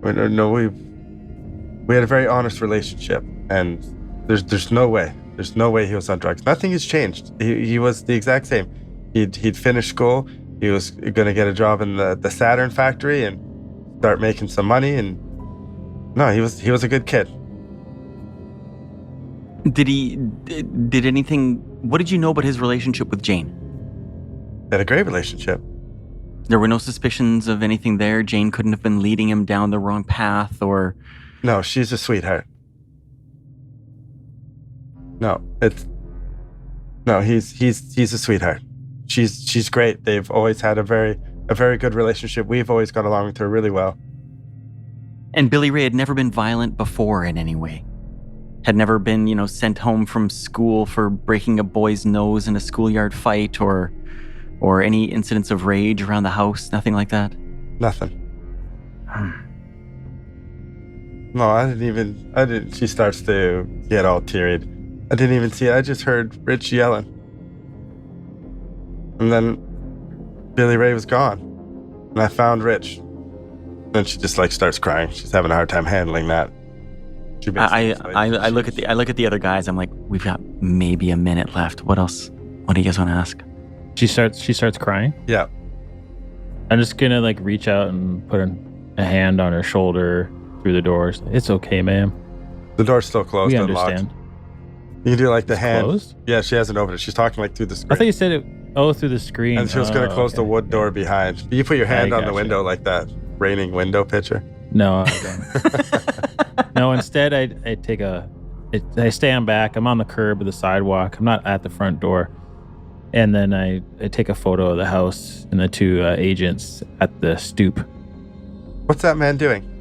Speaker 1: We had a very honest relationship, and there's no way. There's no way he was on drugs. Nothing has changed. He was the exact same. He'd finished school. He was going to get a job in the Saturn factory and start making some money. And no, he was a good kid.
Speaker 2: Did anything? What did you know about his relationship with Jane?
Speaker 1: They had a great relationship.
Speaker 2: There were no suspicions of anything there. Jane couldn't have been leading him down the wrong path, or.
Speaker 1: No, she's a sweetheart. No, he's a sweetheart. She's great. They've always had a very good relationship. We've always got along with her really well.
Speaker 2: And Billy Ray had never been violent before in any way. Had never been, sent home from school for breaking a boy's nose in a schoolyard fight or any incidents of rage around the house. Nothing like that.
Speaker 1: Nothing. No, I didn't. She starts to get all teary. I didn't even see it. I just heard Rich yelling. And then Billy Ray was gone. And I found Rich. Then she just starts crying. She's having a hard time handling that.
Speaker 2: I look at the other guys. I'm like, we've got maybe a minute left. What else? What do you guys want to ask?
Speaker 3: She starts crying.
Speaker 1: Yeah.
Speaker 3: I'm just gonna reach out and put a hand on her shoulder through the doors. It's okay, ma'am.
Speaker 1: The door's still closed.
Speaker 3: We
Speaker 1: Unlocked.
Speaker 3: understand.
Speaker 1: You can do the
Speaker 3: It's
Speaker 1: hand.
Speaker 3: Closed?
Speaker 1: Yeah, she hasn't opened it. She's talking through the screen.
Speaker 3: I thought you said it. Oh, through the screen.
Speaker 1: And she was going to close the wood door behind. You put your hand on the
Speaker 3: gotcha.
Speaker 1: window like that raining window picture.
Speaker 3: No, I don't. No, instead I stand back. I'm on the curb of the sidewalk. I'm not at the front door. And then I take a photo of the house and the two agents at the stoop.
Speaker 1: What's that man doing?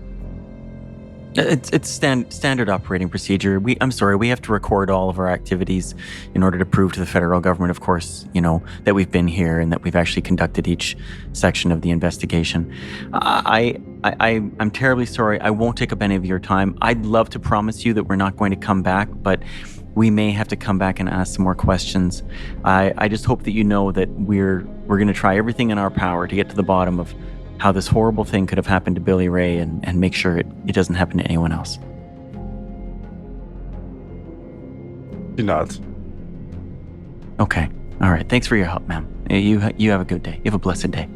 Speaker 2: It's standard operating procedure. We have to record all of our activities in order to prove to the federal government, of course, that we've been here and that we've actually conducted each section of the investigation. I'm terribly sorry. I won't take up any of your time. I'd love to promise you that we're not going to come back, but we may have to come back and ask some more questions. I just hope that you know that we're going to try everything in our power to get to the bottom of how this horrible thing could have happened to Billy Ray and make sure it doesn't happen to anyone else.
Speaker 1: She nods.
Speaker 2: Okay. All right. Thanks for your help, ma'am. You have a good day. You have a blessed day.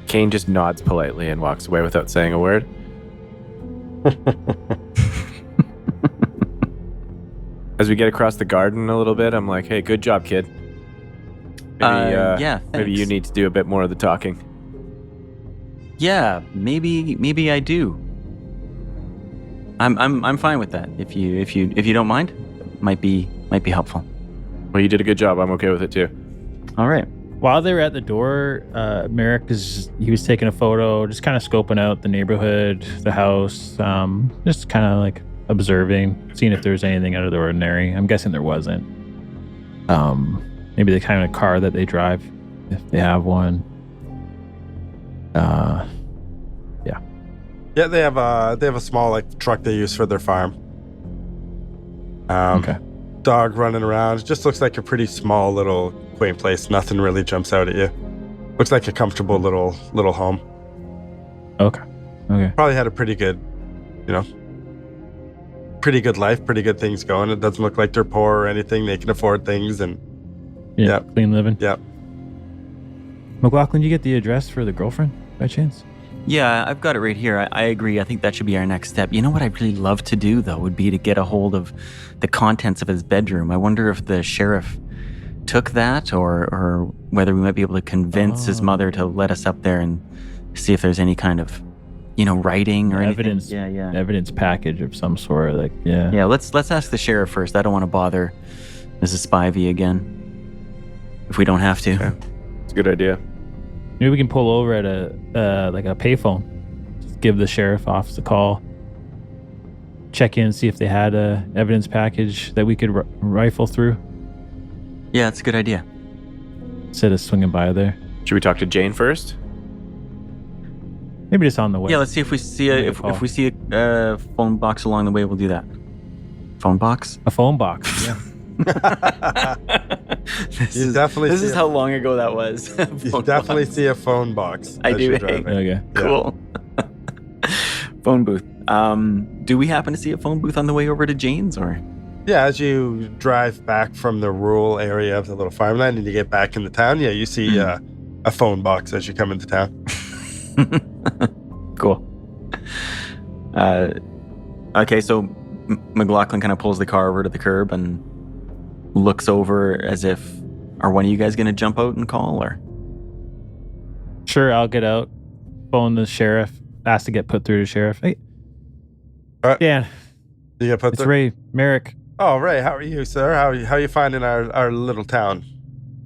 Speaker 4: Kane just nods politely and walks away without saying a word. As we get across the garden a little bit, I'm like, hey, good job, kid.
Speaker 2: Yeah,
Speaker 4: maybe you
Speaker 2: thanks.
Speaker 4: need to do a bit more of the talking.
Speaker 2: Yeah, maybe I do. I'm fine with that. If you don't mind, might be helpful.
Speaker 4: Well, you did a good job. I'm okay with it too.
Speaker 2: All right.
Speaker 3: While they were at the door, Merrick he was taking a photo, just kind of scoping out the neighborhood, the house, just kind of like observing, seeing if there's anything out of the ordinary. I'm guessing there wasn't. Maybe the kind of car that they drive, if they have one.
Speaker 1: Yeah, they have a small like truck they use for their farm.
Speaker 3: Okay.
Speaker 1: Dog running around. It just looks like a pretty small little quaint place. Nothing really jumps out at you. Looks like a comfortable little home.
Speaker 3: Okay.
Speaker 1: Probably had a pretty good life, pretty good things going. It doesn't look like they're poor or anything. They can afford things and
Speaker 3: Yeah, clean living.
Speaker 1: yeah.
Speaker 3: McLaughlin, you get the address for the girlfriend by chance?
Speaker 2: Yeah, I've got it right here. I agree. I think that should be our next step. You know what I'd really love to do, though, would be to get a hold of the contents of his bedroom. I wonder if the sheriff took that or whether we might be able to convince his mother to let us up there and see if there's any kind of, writing or
Speaker 3: Evidence.
Speaker 2: anything. Yeah.
Speaker 3: Evidence package of some sort. Like, yeah.
Speaker 2: Yeah, let's ask the sheriff first. I don't want to bother Mrs. Spivey again if we don't have to.
Speaker 4: Okay. It's a good idea.
Speaker 3: Maybe we can pull over at a payphone. Just give the sheriff office a call. Check in, see if they had a evidence package that we could rifle through
Speaker 2: Yeah, it's a good idea.
Speaker 3: instead of swinging by there.
Speaker 4: Should we talk to Jane first?
Speaker 3: Maybe just on the way.
Speaker 2: Yeah, let's see if we see if we see a phone box along the way. We'll do that. Phone box.
Speaker 3: A phone box. Yeah.
Speaker 2: This is how long ago that was.
Speaker 1: You definitely see a phone box.
Speaker 2: I
Speaker 1: as
Speaker 2: do.
Speaker 1: you're driving.
Speaker 3: Okay.
Speaker 1: Yeah.
Speaker 2: Cool. Phone booth. Do we happen to see a phone booth on the way over to Jane's, or?
Speaker 1: Yeah, as you drive back from the rural area of the little farmland and you get back into town, yeah, you see a phone box as you come into town.
Speaker 2: Cool. Okay, so McLaughlin kind of pulls the car over to the curb and looks over as if, are one of you guys going to jump out and call, or?
Speaker 3: Sure, I'll get out. Phone the sheriff. Ask to get put through to sheriff. Hey. Dan.
Speaker 1: You get put
Speaker 3: It's
Speaker 1: through?
Speaker 3: Ray. Merrick.
Speaker 1: Oh, Ray, how are you, sir? How you finding our little town?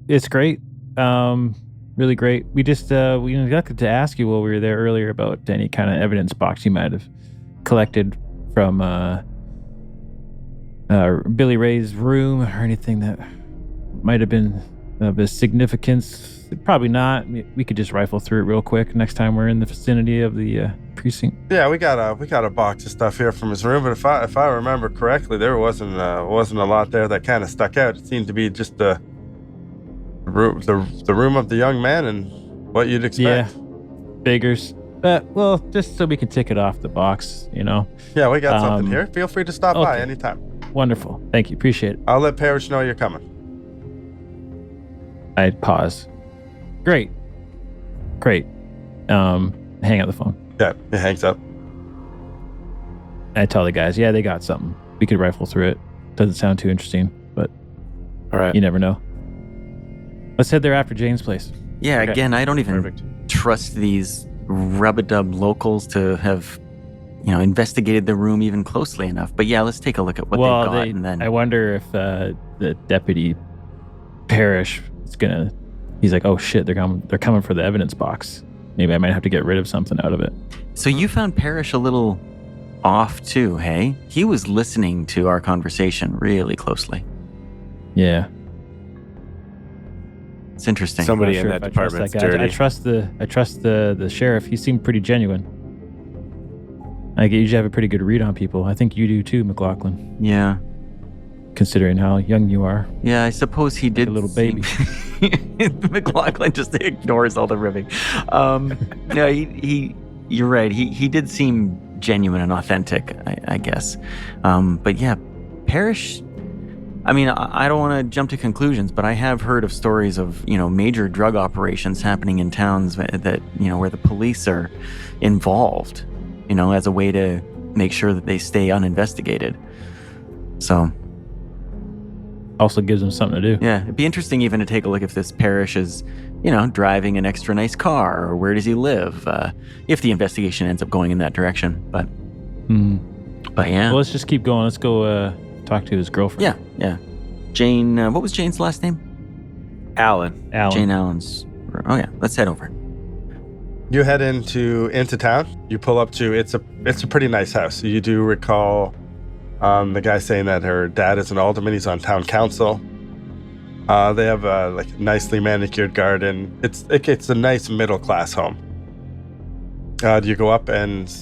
Speaker 3: It's great. Really great. We just we neglected to ask you while we were there earlier about any kind of evidence box you might have collected from Billy Ray's room or anything that might have been of his significance. Probably not. We could just rifle through it real quick next time we're in the vicinity of the precinct.
Speaker 1: Yeah, we got a box of stuff here from his room, but if I remember correctly, there wasn't a lot there that kind of stuck out. It seemed to be just the room of the young man and what you'd expect.
Speaker 3: Yeah, figures. Well, just so we can tick it off the box,
Speaker 1: Yeah, we got something here. Feel free to stop by
Speaker 3: okay.
Speaker 1: anytime.
Speaker 3: Wonderful. Thank you. Appreciate it.
Speaker 1: I'll let Parrish know you're coming.
Speaker 3: I pause. Great. Hang up the phone.
Speaker 1: Yeah, it hangs up.
Speaker 3: I tell the guys, yeah, they got something. We could rifle through it. Doesn't sound too interesting, but
Speaker 4: All right.
Speaker 3: you never know. Let's head there after Jane's place.
Speaker 2: Yeah,
Speaker 4: Okay.
Speaker 2: again, I don't even
Speaker 4: Perfect.
Speaker 2: trust these rub-a-dub locals to have, investigated the room even closely enough. But yeah, let's take a look at what they've got, and then
Speaker 3: I wonder if the deputy Parrish is gonna. He's like, oh shit, they're coming for the evidence box. Maybe I might have to get rid of something out of it.
Speaker 2: So you found Parrish a little off too, hey? He was listening to our conversation really closely.
Speaker 3: Yeah.
Speaker 2: It's interesting.
Speaker 4: Somebody
Speaker 3: Not
Speaker 4: in
Speaker 3: sure
Speaker 4: that
Speaker 3: if I trust
Speaker 4: department's
Speaker 3: that guy.
Speaker 4: dirty.
Speaker 3: I trust the sheriff. He seemed pretty genuine. I usually have a pretty good read on people. I think you do too, McLaughlin.
Speaker 2: Yeah.
Speaker 3: considering how young you are.
Speaker 2: Yeah, I suppose he did.
Speaker 3: a little baby.
Speaker 2: McLaughlin just ignores all the ribbing. No, he. You're right. He did seem genuine and authentic, I guess. But yeah, Parrish. I mean, I don't want to jump to conclusions, but I have heard of stories of major drug operations happening in towns that where the police are involved, as a way to make sure that they stay uninvestigated. So.
Speaker 3: Also gives them something to do.
Speaker 2: Yeah, it'd be interesting even to take a look if this Parrish is, driving an extra nice car, or where does he live, if the investigation ends up going in that direction. But yeah.
Speaker 3: Well, let's just keep going. Let's go talk to his girlfriend.
Speaker 2: Yeah. Jane, what was Jane's last name?
Speaker 4: Allen.
Speaker 2: Jane Allen's. Oh yeah, let's head over.
Speaker 1: You head into town. You pull up to it's a pretty nice house. You do recall the guy saying that her dad is an alderman. He's on town council. They have a nicely manicured garden. It's a nice middle class home. Do you go up and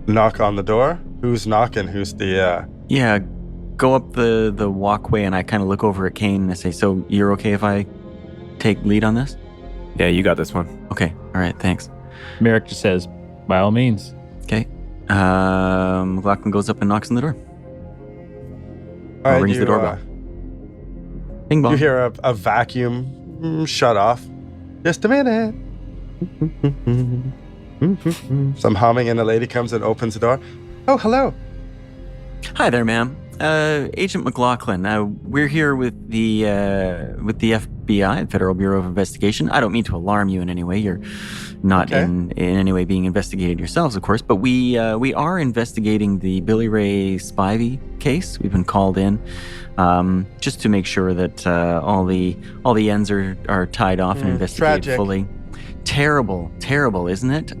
Speaker 1: knock on the door? Who's knocking? Who's the?
Speaker 2: Yeah, go up the walkway, and I kind of look over at Kane and I say, "So you're okay if I take lead on this?"
Speaker 4: Yeah, you got this one.
Speaker 2: Okay, all right, thanks.
Speaker 3: Merrick just says, "By all means."
Speaker 2: Okay. McLaughlin goes up and knocks on the door.
Speaker 1: All right,
Speaker 2: rings the doorbell. Bing bong.
Speaker 1: You hear a vacuum shut off. Just a minute. Some humming, and a lady comes and opens the door. Oh, hello.
Speaker 2: Hi there, ma'am. Agent McLaughlin. We're here with the FBI, Federal Bureau of Investigation. I don't mean to alarm you in any way. You're not in any way being investigated yourselves, of course. But we are investigating the Billy Ray Spivey case. We've been called in just to make sure that all the ends are tied off and investigated
Speaker 1: tragic.
Speaker 2: fully. Terrible, isn't it?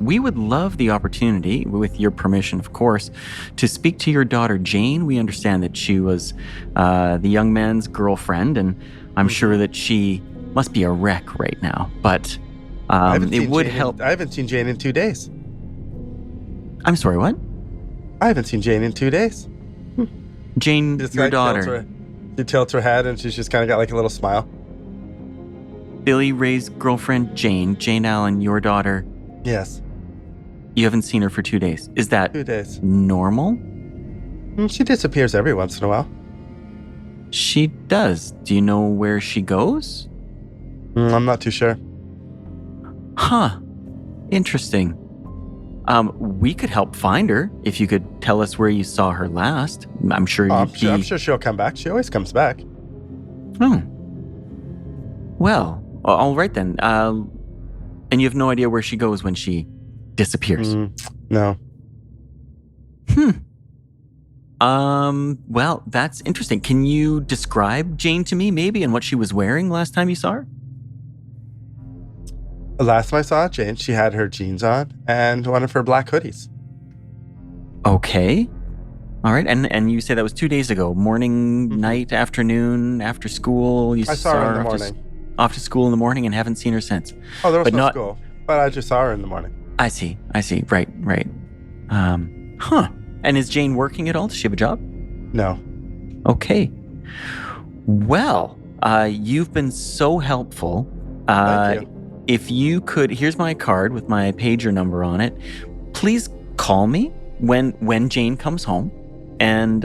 Speaker 2: We would love the opportunity, with your permission, of course, to speak to your daughter, Jane. We understand that she was the young man's girlfriend, and I'm sure that she must be a wreck right now. But it would help.
Speaker 1: I haven't seen Jane in 2 days.
Speaker 2: I'm sorry, what?
Speaker 1: I haven't seen Jane in 2 days.
Speaker 2: Jane, your daughter.
Speaker 1: She tilts her head, and she's just kind of got a little smile.
Speaker 2: Billy Ray's girlfriend, Jane Allen, your daughter.
Speaker 1: Yes.
Speaker 2: You haven't seen her for 2 days. Is that
Speaker 1: 2 days.
Speaker 2: normal?
Speaker 1: She disappears every once in a while.
Speaker 2: She does. Do you know where she goes?
Speaker 1: I'm not too sure.
Speaker 2: Huh. Interesting. We could help find her if you could tell us where you saw her last. I'm sure
Speaker 1: I'm sure she'll come back. She always comes back.
Speaker 2: Oh. Well, all right then. And you have no idea where she goes when she disappears?
Speaker 1: No.
Speaker 2: Well, that's interesting. Can you describe Jane to me, maybe, and what she was wearing last time you saw her?
Speaker 1: The last time I saw Jane, she had her jeans on and one of her black hoodies.
Speaker 2: Okay. All right. And you say that was 2 days ago. Morning, night, afternoon, after school?
Speaker 1: I saw her in the morning.
Speaker 2: Off to school in the morning and haven't seen her since.
Speaker 1: Oh, there was no school, but I just saw her in the morning.
Speaker 2: I see. Right. And is Jane working at all? Does she have a job?
Speaker 1: No.
Speaker 2: Okay. Well, you've been so helpful.
Speaker 1: Thank you.
Speaker 2: If you could, here's my card with my pager number on it. Please call me when Jane comes home, and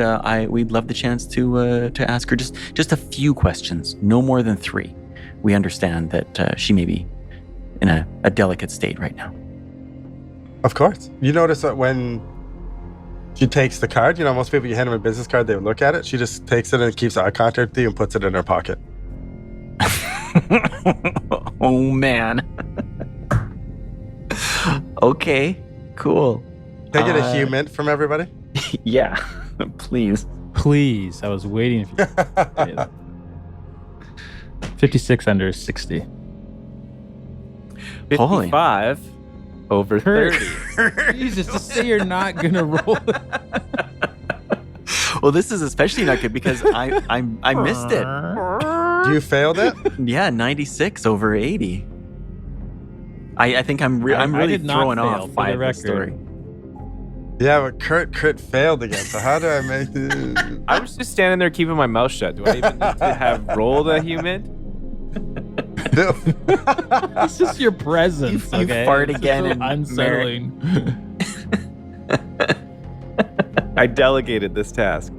Speaker 2: we'd love the chance to ask her just a few questions, no more than 3. We understand that she may be in a delicate state right now.
Speaker 1: Of course. You notice that when she takes the card, most people, you hand them a business card, they would look at it. She just takes it and keeps eye contact with you and puts it in her pocket.
Speaker 2: Oh, man. Okay, cool.
Speaker 1: Can I get a Hugh Mint from everybody?
Speaker 2: Yeah, please.
Speaker 3: Please. I was waiting for you. 56 under 60.
Speaker 4: 55 over 30.
Speaker 3: Jesus, to say you're not going to roll it.
Speaker 2: Well, this is especially not good because I missed it.
Speaker 1: You failed it?
Speaker 2: Yeah, 96 over 80. I think I'm really
Speaker 3: did not
Speaker 2: throwing
Speaker 3: fail,
Speaker 2: off
Speaker 3: for
Speaker 2: by
Speaker 3: the
Speaker 2: this story.
Speaker 1: Yeah, but Kurt crit failed again. So how do I make it?
Speaker 4: I was just standing there keeping my mouth shut. Do I even need to have rolled a human?
Speaker 3: It's just your presence.
Speaker 2: You
Speaker 3: okay?
Speaker 2: fart
Speaker 3: It's
Speaker 2: again
Speaker 3: so
Speaker 2: and
Speaker 3: unsettling.
Speaker 4: I delegated this task.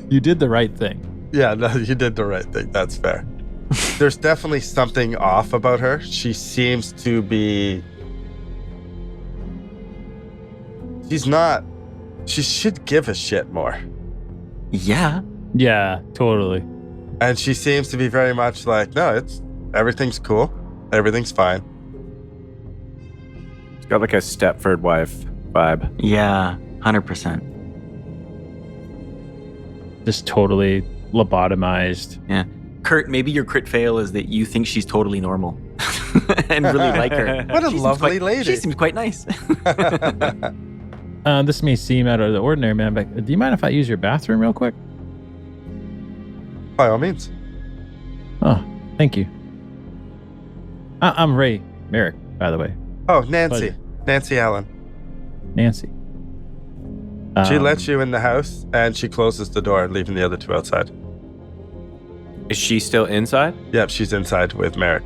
Speaker 3: You did the right thing.
Speaker 1: Yeah, no, you did the right thing. That's fair. There's definitely something off about her. She seems to be... She should give a shit more.
Speaker 2: Yeah.
Speaker 3: Yeah, totally.
Speaker 1: And she seems to be very much like, no, everything's cool. Everything's fine.
Speaker 4: It's got like a Stepford wife vibe.
Speaker 2: Yeah. 100%.
Speaker 3: Just totally lobotomized.
Speaker 2: Yeah. Kurt, maybe your crit fail is that you think she's totally normal and really like her.
Speaker 1: What a
Speaker 2: She seems
Speaker 1: lovely
Speaker 2: quite-
Speaker 1: lady.
Speaker 2: She seems quite nice.
Speaker 3: This may seem out of the ordinary, man, but do you mind if I use your bathroom real quick?
Speaker 1: By all means.
Speaker 3: Oh, thank you. I'm Ray Merrick, by the way.
Speaker 1: Oh, Nancy.
Speaker 3: Pleasure.
Speaker 1: Nancy Allen.
Speaker 3: Nancy.
Speaker 1: She lets you in the house and she closes the door, leaving the other two outside.
Speaker 4: Is she still inside?
Speaker 1: Yep, she's inside with Merrick.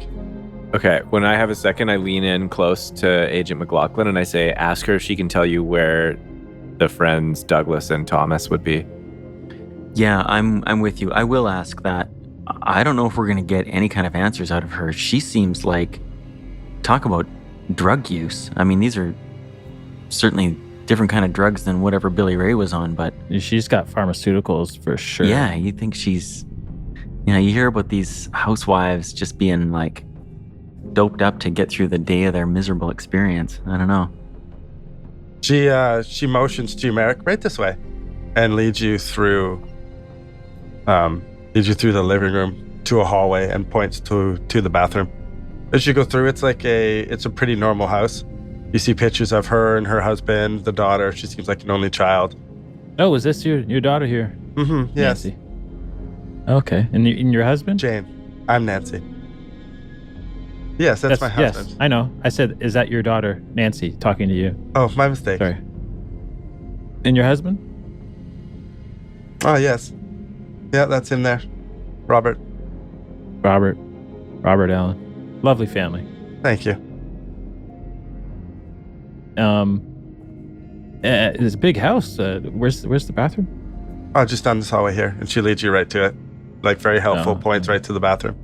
Speaker 4: Okay, when I have a second, I lean in close to Agent McLaughlin and I say, ask her if she can tell you where the friends Douglas and Thomas would be.
Speaker 2: Yeah, I'm with you. I will ask that. I don't know if we're going to get any kind of answers out of her. She seems like, talk about drug use. I mean, these are certainly different kind of drugs than whatever Billy Ray was on, but
Speaker 3: She's got pharmaceuticals for sure.
Speaker 2: yeah, you think she's, you hear about these housewives just being like doped up to get through the day of their miserable experience. I don't know.
Speaker 1: She motions to you, Merrick, right this way, and leads you through the living room to a hallway and points to the bathroom. As you go through, it's a pretty normal house. You see pictures of her and her husband, the daughter. She seems like an only child.
Speaker 3: Oh, is this your daughter here?
Speaker 1: Mm-hmm. Yes.
Speaker 3: Nancy. Okay. And your husband?
Speaker 1: Jane. I'm Nancy. Yes, that's my husband.
Speaker 3: Yes, I know. I said, is that your daughter, Nancy, talking to you?
Speaker 1: Oh, my mistake.
Speaker 3: Sorry. And your husband?
Speaker 1: Oh, yes. Yeah, that's in there. Robert.
Speaker 3: Robert Allen. Lovely family.
Speaker 1: Thank you.
Speaker 3: It's a big house. Where's the bathroom?
Speaker 1: Oh, just down this hallway here. And she leads you right to it. Like, very helpful.
Speaker 3: Oh,
Speaker 1: Points right to the bathroom.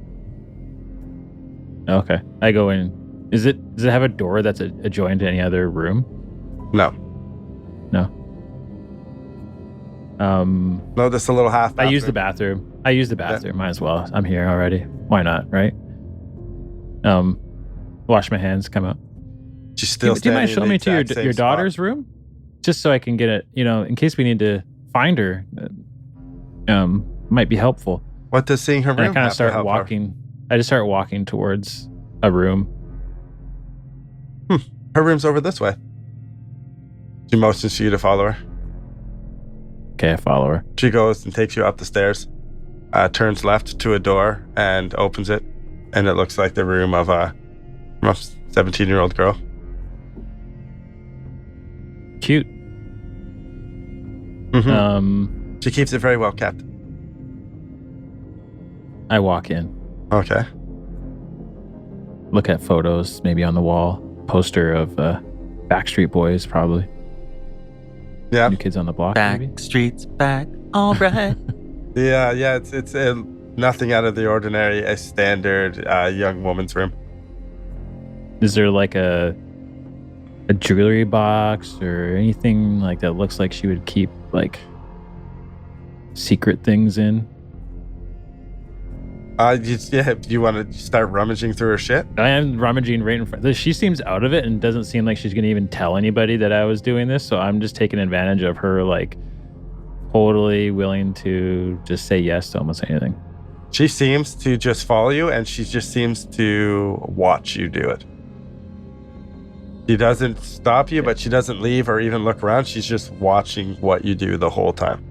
Speaker 3: Okay. I go in. Does it have a door that's adjoined to any other room?
Speaker 1: No.
Speaker 3: No.
Speaker 1: No, just a little half
Speaker 3: I
Speaker 1: bathroom.
Speaker 3: use the bathroom. Might as well. I'm here already. Why not, right? Wash my hands, come out.
Speaker 1: She's still
Speaker 3: Do you mind
Speaker 1: standing in
Speaker 3: showing me
Speaker 1: the
Speaker 3: to your
Speaker 1: exact same spot.
Speaker 3: daughter's room? Just so I can get it, in case we need to find her. Might be helpful.
Speaker 1: What does seeing her
Speaker 3: And I
Speaker 1: room
Speaker 3: kind
Speaker 1: have
Speaker 3: of
Speaker 1: to help
Speaker 3: start
Speaker 1: her?
Speaker 3: walking. I just start walking towards a room.
Speaker 1: Her room's over this way. She motions for you to follow her.
Speaker 3: Okay, I follow her.
Speaker 1: She goes and takes you up the stairs, turns left to a door and opens it. And it looks like the room of a 17-year-old girl.
Speaker 3: Cute.
Speaker 1: Mm-hmm. She keeps it very well kept.
Speaker 3: I walk in,
Speaker 1: Okay.
Speaker 3: look at photos, maybe on the wall, poster of Backstreet Boys, probably.
Speaker 1: Yeah.
Speaker 3: New Kids on the Block,
Speaker 2: Back
Speaker 3: maybe.
Speaker 2: streets back, all right.
Speaker 1: Yeah. It's nothing out of the ordinary. A standard young woman's room.
Speaker 3: Is there like a jewelry box or anything like that looks like she would keep like secret things in?
Speaker 1: You want to start rummaging through her shit?
Speaker 3: I am rummaging right in front. She seems out of it and doesn't seem like she's going to even tell anybody that I was doing this. So I'm just taking advantage of her, like totally willing to just say yes to almost anything.
Speaker 1: She seems to just follow you, and she just seems to watch you do it. She doesn't stop you, but she doesn't leave or even look around. She's just watching what you do the whole time.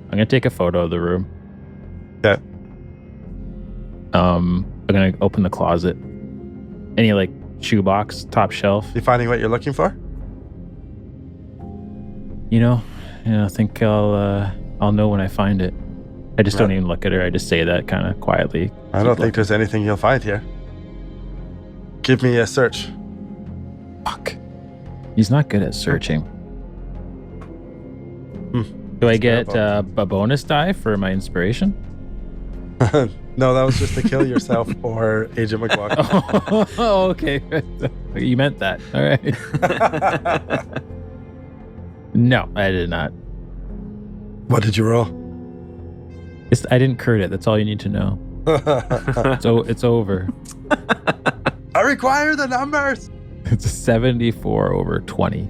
Speaker 3: I'm going to take a photo of the room.
Speaker 1: Okay.
Speaker 3: I'm going to open the closet. Any like shoebox, top shelf.
Speaker 1: You finding what you're looking for?
Speaker 3: I think I'll know when I find it. I just don't even look at her. I just say that kind of quietly.
Speaker 1: I don't think there's anything you'll find here. Give me a search.
Speaker 3: Fuck. He's not good at searching. Do I get a bonus die for my inspiration?
Speaker 1: No, that was just to kill yourself or Agent McLaughlin.
Speaker 3: Oh, okay. You meant that. All right. No, I did not.
Speaker 1: What did you roll?
Speaker 3: I didn't crit it. That's all you need to know. It's over.
Speaker 1: I require the numbers.
Speaker 3: It's a 74 over 20.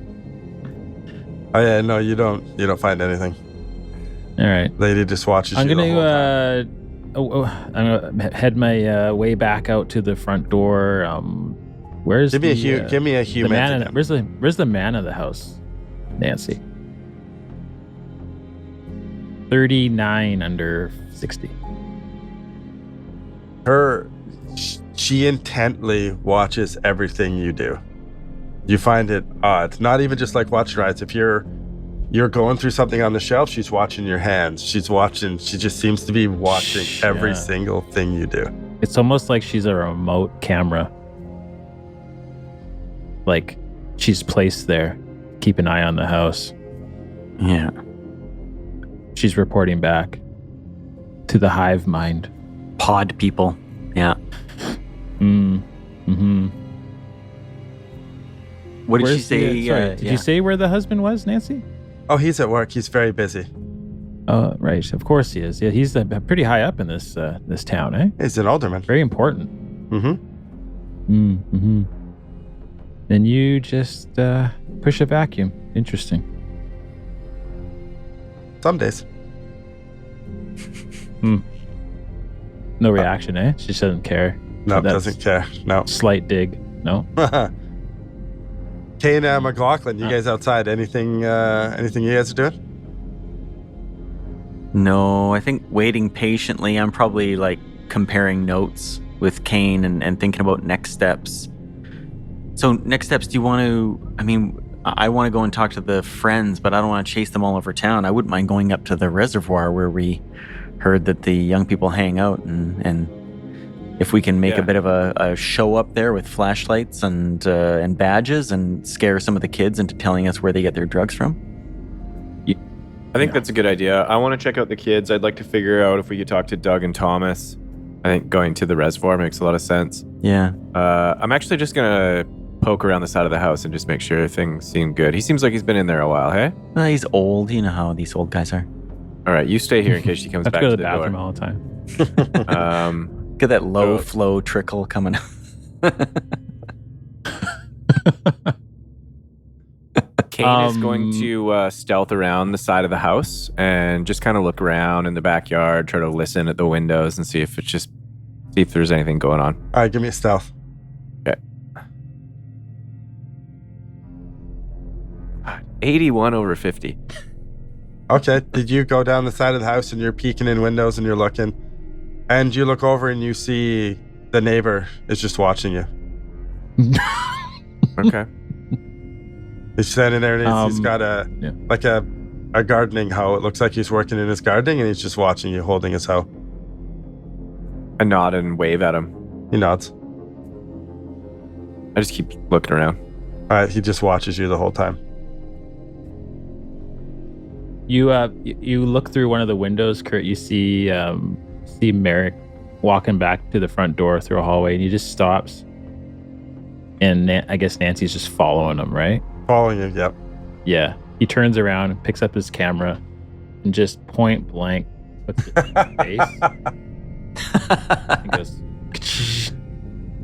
Speaker 1: Oh yeah, no, you don't find anything.
Speaker 3: All right.
Speaker 1: Lady just watches
Speaker 3: I'm
Speaker 1: you
Speaker 3: gonna
Speaker 1: the whole time.
Speaker 3: I'm gonna head my way back out to the front door. Where's
Speaker 1: Give me a human.
Speaker 3: Where's the man of the house? Nancy. 39 under 60.
Speaker 1: She intently watches everything you do. You find it odd. Not even just like watching rides. If you're going through something on the shelf, she's watching your hands. She just seems to be watching every single thing you do.
Speaker 3: It's almost like she's a remote camera. Like she's placed there. Keep an eye on the house.
Speaker 2: Yeah.
Speaker 3: She's reporting back to the hive mind.
Speaker 2: Pod people. Yeah.
Speaker 3: Mm-hmm.
Speaker 2: What did she say?
Speaker 3: Did you say where the husband was, Nancy?
Speaker 1: Oh, he's at work. He's very busy.
Speaker 3: Oh, right. Of course he is. Yeah, he's pretty high up in this town, eh?
Speaker 1: He's an alderman.
Speaker 3: Very important.
Speaker 1: Mm-hmm.
Speaker 3: Then you just push a vacuum. Interesting.
Speaker 1: Some days.
Speaker 3: No reaction, eh? She doesn't care.
Speaker 1: No, doesn't care. No.
Speaker 3: Slight dig. No.
Speaker 1: Kane and McLaughlin, you guys outside? Anything you guys are doing?
Speaker 2: No, I think waiting patiently. I'm probably like comparing notes with Kane and thinking about next steps. So next steps, do you want to, I want to go and talk to the friends, but I don't want to chase them all over town. I wouldn't mind going up to the reservoir where we heard that the young people hang out and if we can make a bit of a show up there with flashlights and badges and scare some of the kids into telling us where they get their drugs from.
Speaker 4: I think that's a good idea. I want to check out the kids. I'd like to figure out if we could talk to Doug and Thomas. I think going to the reservoir makes a lot of sense.
Speaker 2: Yeah.
Speaker 4: I'm actually just going to poke around the side of the house and just make sure things seem good. He seems like he's been in there a while, hey?
Speaker 2: Well, he's old. You know how these old guys are.
Speaker 4: All right, you stay here in case she comes back
Speaker 3: to
Speaker 4: to
Speaker 3: the
Speaker 4: the
Speaker 3: bathroom
Speaker 4: door.
Speaker 3: all the time.
Speaker 2: Get that low flow trickle coming out.
Speaker 4: Kane is going to stealth around the side of the house and just kind of look around in the backyard, try to listen at the windows and see if there's anything going on.
Speaker 1: All right, give me a stealth.
Speaker 4: Okay. 81 over 50.
Speaker 1: Okay, did you go down the side of the house and you're peeking in windows and you're looking, and you look over and you see the neighbor is just watching you.
Speaker 4: Okay.
Speaker 1: He's standing there and he's got a gardening hoe. It looks like he's working in his gardening and he's just watching you holding his hoe.
Speaker 4: I nod and wave at him.
Speaker 1: He nods.
Speaker 4: I just keep looking around.
Speaker 1: All right, he just watches you the whole time.
Speaker 3: You look through one of the windows, Kurt. You see Merrick walking back to the front door through a hallway, and he just stops. And I guess Nancy's just following him, right?
Speaker 1: Following you, yep.
Speaker 3: Yeah. He turns around and picks up his camera and just point blank puts it in his face. And goes,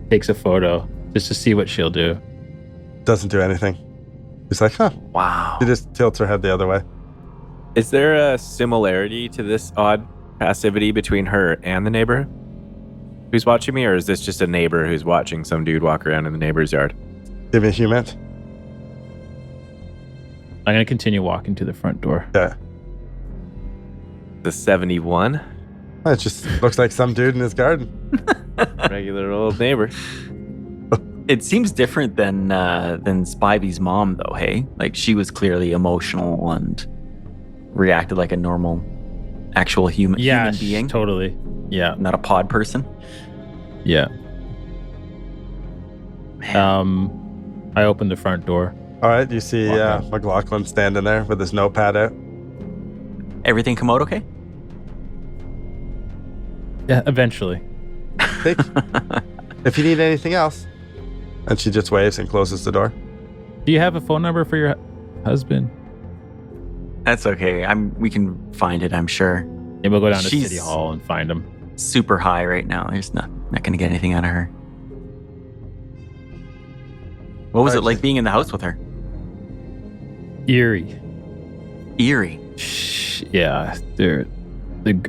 Speaker 3: takes a photo just to see what she'll do.
Speaker 1: Doesn't do anything. He's like, huh.
Speaker 2: Wow.
Speaker 1: She just tilts her head the other way.
Speaker 4: Is there a similarity to this odd passivity between her and the neighbor who's watching me, or is this just a neighbor who's watching some dude walk around in the neighbor's yard?
Speaker 1: Give me a human.
Speaker 3: I'm going to continue walking to the front door.
Speaker 1: Yeah.
Speaker 4: The 71?
Speaker 1: It just looks like some dude in his garden.
Speaker 4: Regular old neighbor.
Speaker 2: It seems different than Spivey's mom, though. Hey, like she was clearly emotional and reacted like a normal, actual human being,
Speaker 3: totally. Yeah,
Speaker 2: not a pod person.
Speaker 3: yeah. I opened the front door.
Speaker 1: All right, you see
Speaker 3: Walk out.
Speaker 1: McLaughlin standing there with his notepad out.
Speaker 2: Everything come out okay?
Speaker 3: Yeah, eventually.
Speaker 1: If you need anything else. And she just waves and closes the door.
Speaker 3: Do you have a phone number for your husband?
Speaker 2: That's okay. We can find it, I'm sure.
Speaker 3: Maybe we'll go down to
Speaker 2: She's-
Speaker 3: City Hall and find him.
Speaker 2: Super high right now. There's not going to get anything out of her. What was it like being in the house with her?
Speaker 3: Eerie.
Speaker 2: Eerie.
Speaker 3: Yeah,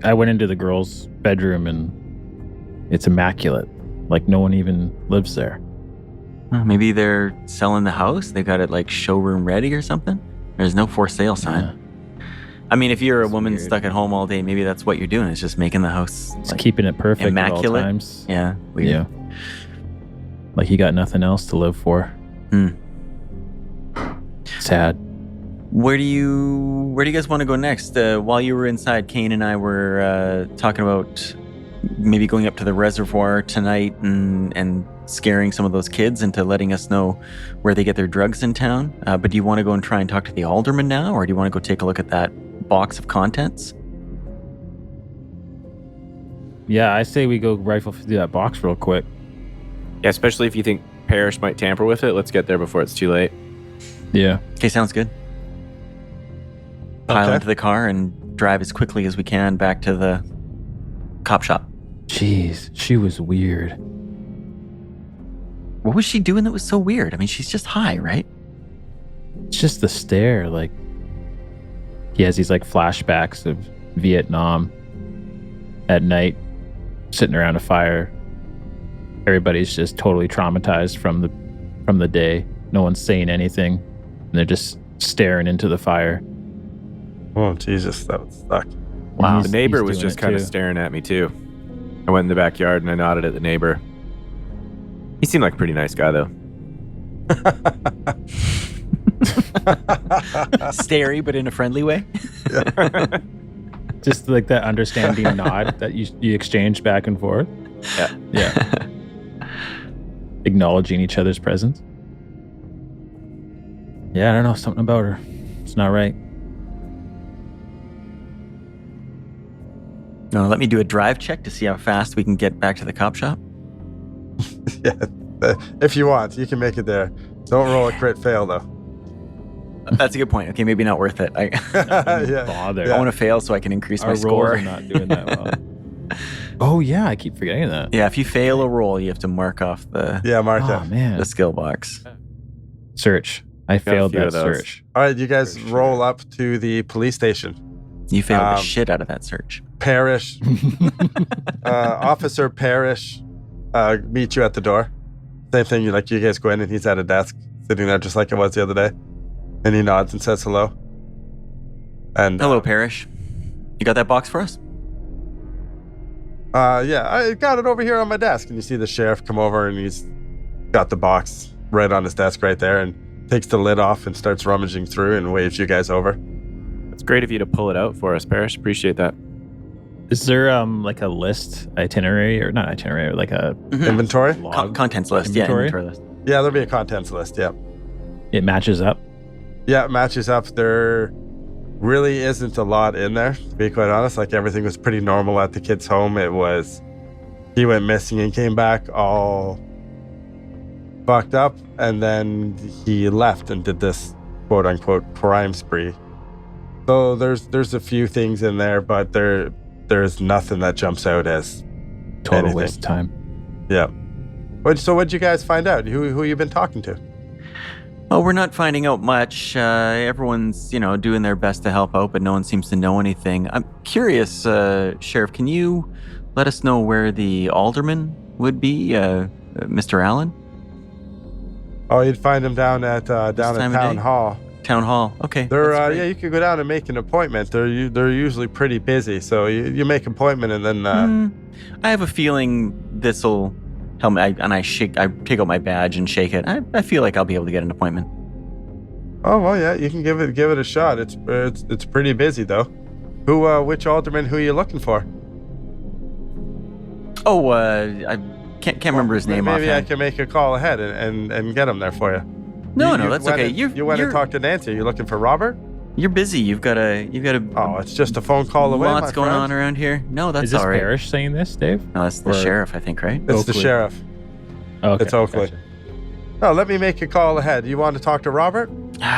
Speaker 3: I went into the girls' bedroom and it's immaculate. Like no one even lives there.
Speaker 2: Maybe they're selling the house. They got it like showroom ready or something. There's no for sale sign.
Speaker 3: Yeah.
Speaker 2: I mean, if you're a woman
Speaker 3: weird.
Speaker 2: stuck at home all day, maybe that's what you're doing. It's just making the house
Speaker 3: It's
Speaker 2: like,
Speaker 3: keeping it perfect
Speaker 2: immaculate.
Speaker 3: at all times.
Speaker 2: Yeah. Weird.
Speaker 3: Yeah. Like he got nothing else to live for. Sad.
Speaker 2: Where do you guys want to go next? While you were inside, Kane and I were talking about maybe going up to the reservoir tonight and scaring some of those kids into letting us know where they get their drugs in town. But do you want to go and try and talk to the alderman now, or do you want to go take a look at that box of contents?
Speaker 3: Yeah, I say we go rifle through that box real quick.
Speaker 4: Yeah, especially if you think Parrish might tamper with it. Let's get there before it's too late.
Speaker 3: Yeah.
Speaker 2: Okay, sounds good. Pile
Speaker 1: Okay.
Speaker 2: into the car and drive as quickly as we can back to the cop shop.
Speaker 3: Jeez, she was weird.
Speaker 2: What was she doing that was so weird? I mean, she's just high, right?
Speaker 3: It's just the stare. Like he has these like flashbacks of Vietnam at night, sitting around a fire. Everybody's just totally traumatized from the day. No one's saying anything, and they're just staring into the fire.
Speaker 1: Oh, Jesus, that would suck.
Speaker 3: Wow.
Speaker 4: The neighbor
Speaker 3: He's
Speaker 4: was
Speaker 3: doing
Speaker 4: just
Speaker 3: it
Speaker 4: kind of
Speaker 3: too.
Speaker 4: staring at me too. I went in the backyard and I nodded at the neighbor. He seemed like a pretty nice guy though.
Speaker 2: Starey, but in a friendly way.
Speaker 3: Just like that understanding nod that you exchange back and forth.
Speaker 4: Yeah.
Speaker 3: Yeah. Acknowledging each other's presence. Yeah, I don't know. Something about her. It's not right.
Speaker 2: No, let me do a drive check to see how fast we can get back to the cop shop.
Speaker 1: Yeah, if you want, you can make it there. Don't roll a crit fail, though.
Speaker 2: That's a good point. Okay, maybe not worth it. I
Speaker 1: Yeah.
Speaker 3: Bother.
Speaker 2: want to fail so I can increase
Speaker 3: Our
Speaker 2: my
Speaker 3: rolls
Speaker 2: score.
Speaker 3: are not doing that well. Oh yeah, I keep forgetting that.
Speaker 2: Yeah, if you fail a roll, you have to mark off the
Speaker 1: Yeah, mark
Speaker 3: Oh
Speaker 1: it.
Speaker 3: man.
Speaker 2: the skill box.
Speaker 3: Search. I
Speaker 4: a
Speaker 3: failed
Speaker 4: few
Speaker 3: that
Speaker 4: of those.
Speaker 3: search.
Speaker 1: All right, you guys
Speaker 4: For sure.
Speaker 1: roll up to the police station.
Speaker 2: You failed the
Speaker 1: Um,
Speaker 2: shit out of that search.
Speaker 1: Parrish, Officer Parrish, meet you at the door. Same thing, you guys go in and he's at a desk, sitting there just like it was the other day. And he nods and says hello. And
Speaker 2: Hello, Parrish. You got that box for us?
Speaker 1: yeah, I got it over here on my desk. And you see the sheriff come over and he's got the box right on his desk right there and takes the lid off and starts rummaging through and waves you guys over.
Speaker 4: It's great of you to pull it out for us, Parrish. Appreciate that.
Speaker 3: Is there like a list itinerary or not itinerary, like a
Speaker 1: Inventory?
Speaker 3: log?
Speaker 2: Contents list.
Speaker 3: Inventory?
Speaker 2: Yeah, inventory list.
Speaker 1: Yeah, there'll be a contents list, yeah.
Speaker 3: It matches up.
Speaker 1: Yeah, it matches up. There really isn't a lot in there, to be quite honest. Like, everything was pretty normal at the kid's home. He went missing and came back all fucked up, and then he left and did this quote-unquote crime spree. So there's a few things in there, but there's nothing that jumps out as
Speaker 3: Total
Speaker 1: anything.
Speaker 3: waste of time.
Speaker 1: Yeah. So what'd you guys find out? Who you been talking to?
Speaker 2: Oh, we're not finding out much. Everyone's, doing their best to help out, but no one seems to know anything. I'm curious, Sheriff, can you let us know where the alderman would be, Mr. Allen?
Speaker 1: Oh, you'd find him down at
Speaker 2: time of
Speaker 1: town
Speaker 2: day?
Speaker 1: hall.
Speaker 2: Town hall. Okay.
Speaker 1: They're
Speaker 2: that's great.
Speaker 1: yeah, you could go down and make an appointment. They're usually pretty busy, so you make an appointment and then
Speaker 2: I have a feeling this'll help me. I take out my badge and shake it. I feel like I'll be able to get an appointment.
Speaker 1: Oh well, yeah, you can give it a shot. It's pretty busy though. Which alderman? Who are you looking for?
Speaker 2: Oh, I can't remember his name
Speaker 1: Maybe I
Speaker 2: offhand.
Speaker 1: can make a call ahead and get him there for you.
Speaker 2: No, that's okay.
Speaker 1: You went and talked to Nancy. Are you looking for Robert?
Speaker 2: You're busy. You've got a.
Speaker 1: Oh, it's just a phone call away.
Speaker 2: Lots
Speaker 1: my
Speaker 2: going
Speaker 1: friend.
Speaker 2: on around here. No, that's
Speaker 3: Is this
Speaker 2: all right.
Speaker 3: Parrish saying this, Dave?
Speaker 2: No, that's the sheriff, I think, right?
Speaker 1: It's the
Speaker 3: Oakley.
Speaker 1: sheriff.
Speaker 3: Oh, okay.
Speaker 1: It's Oakley.
Speaker 3: Gotcha.
Speaker 1: No, let me make a call ahead. You want to talk to Robert?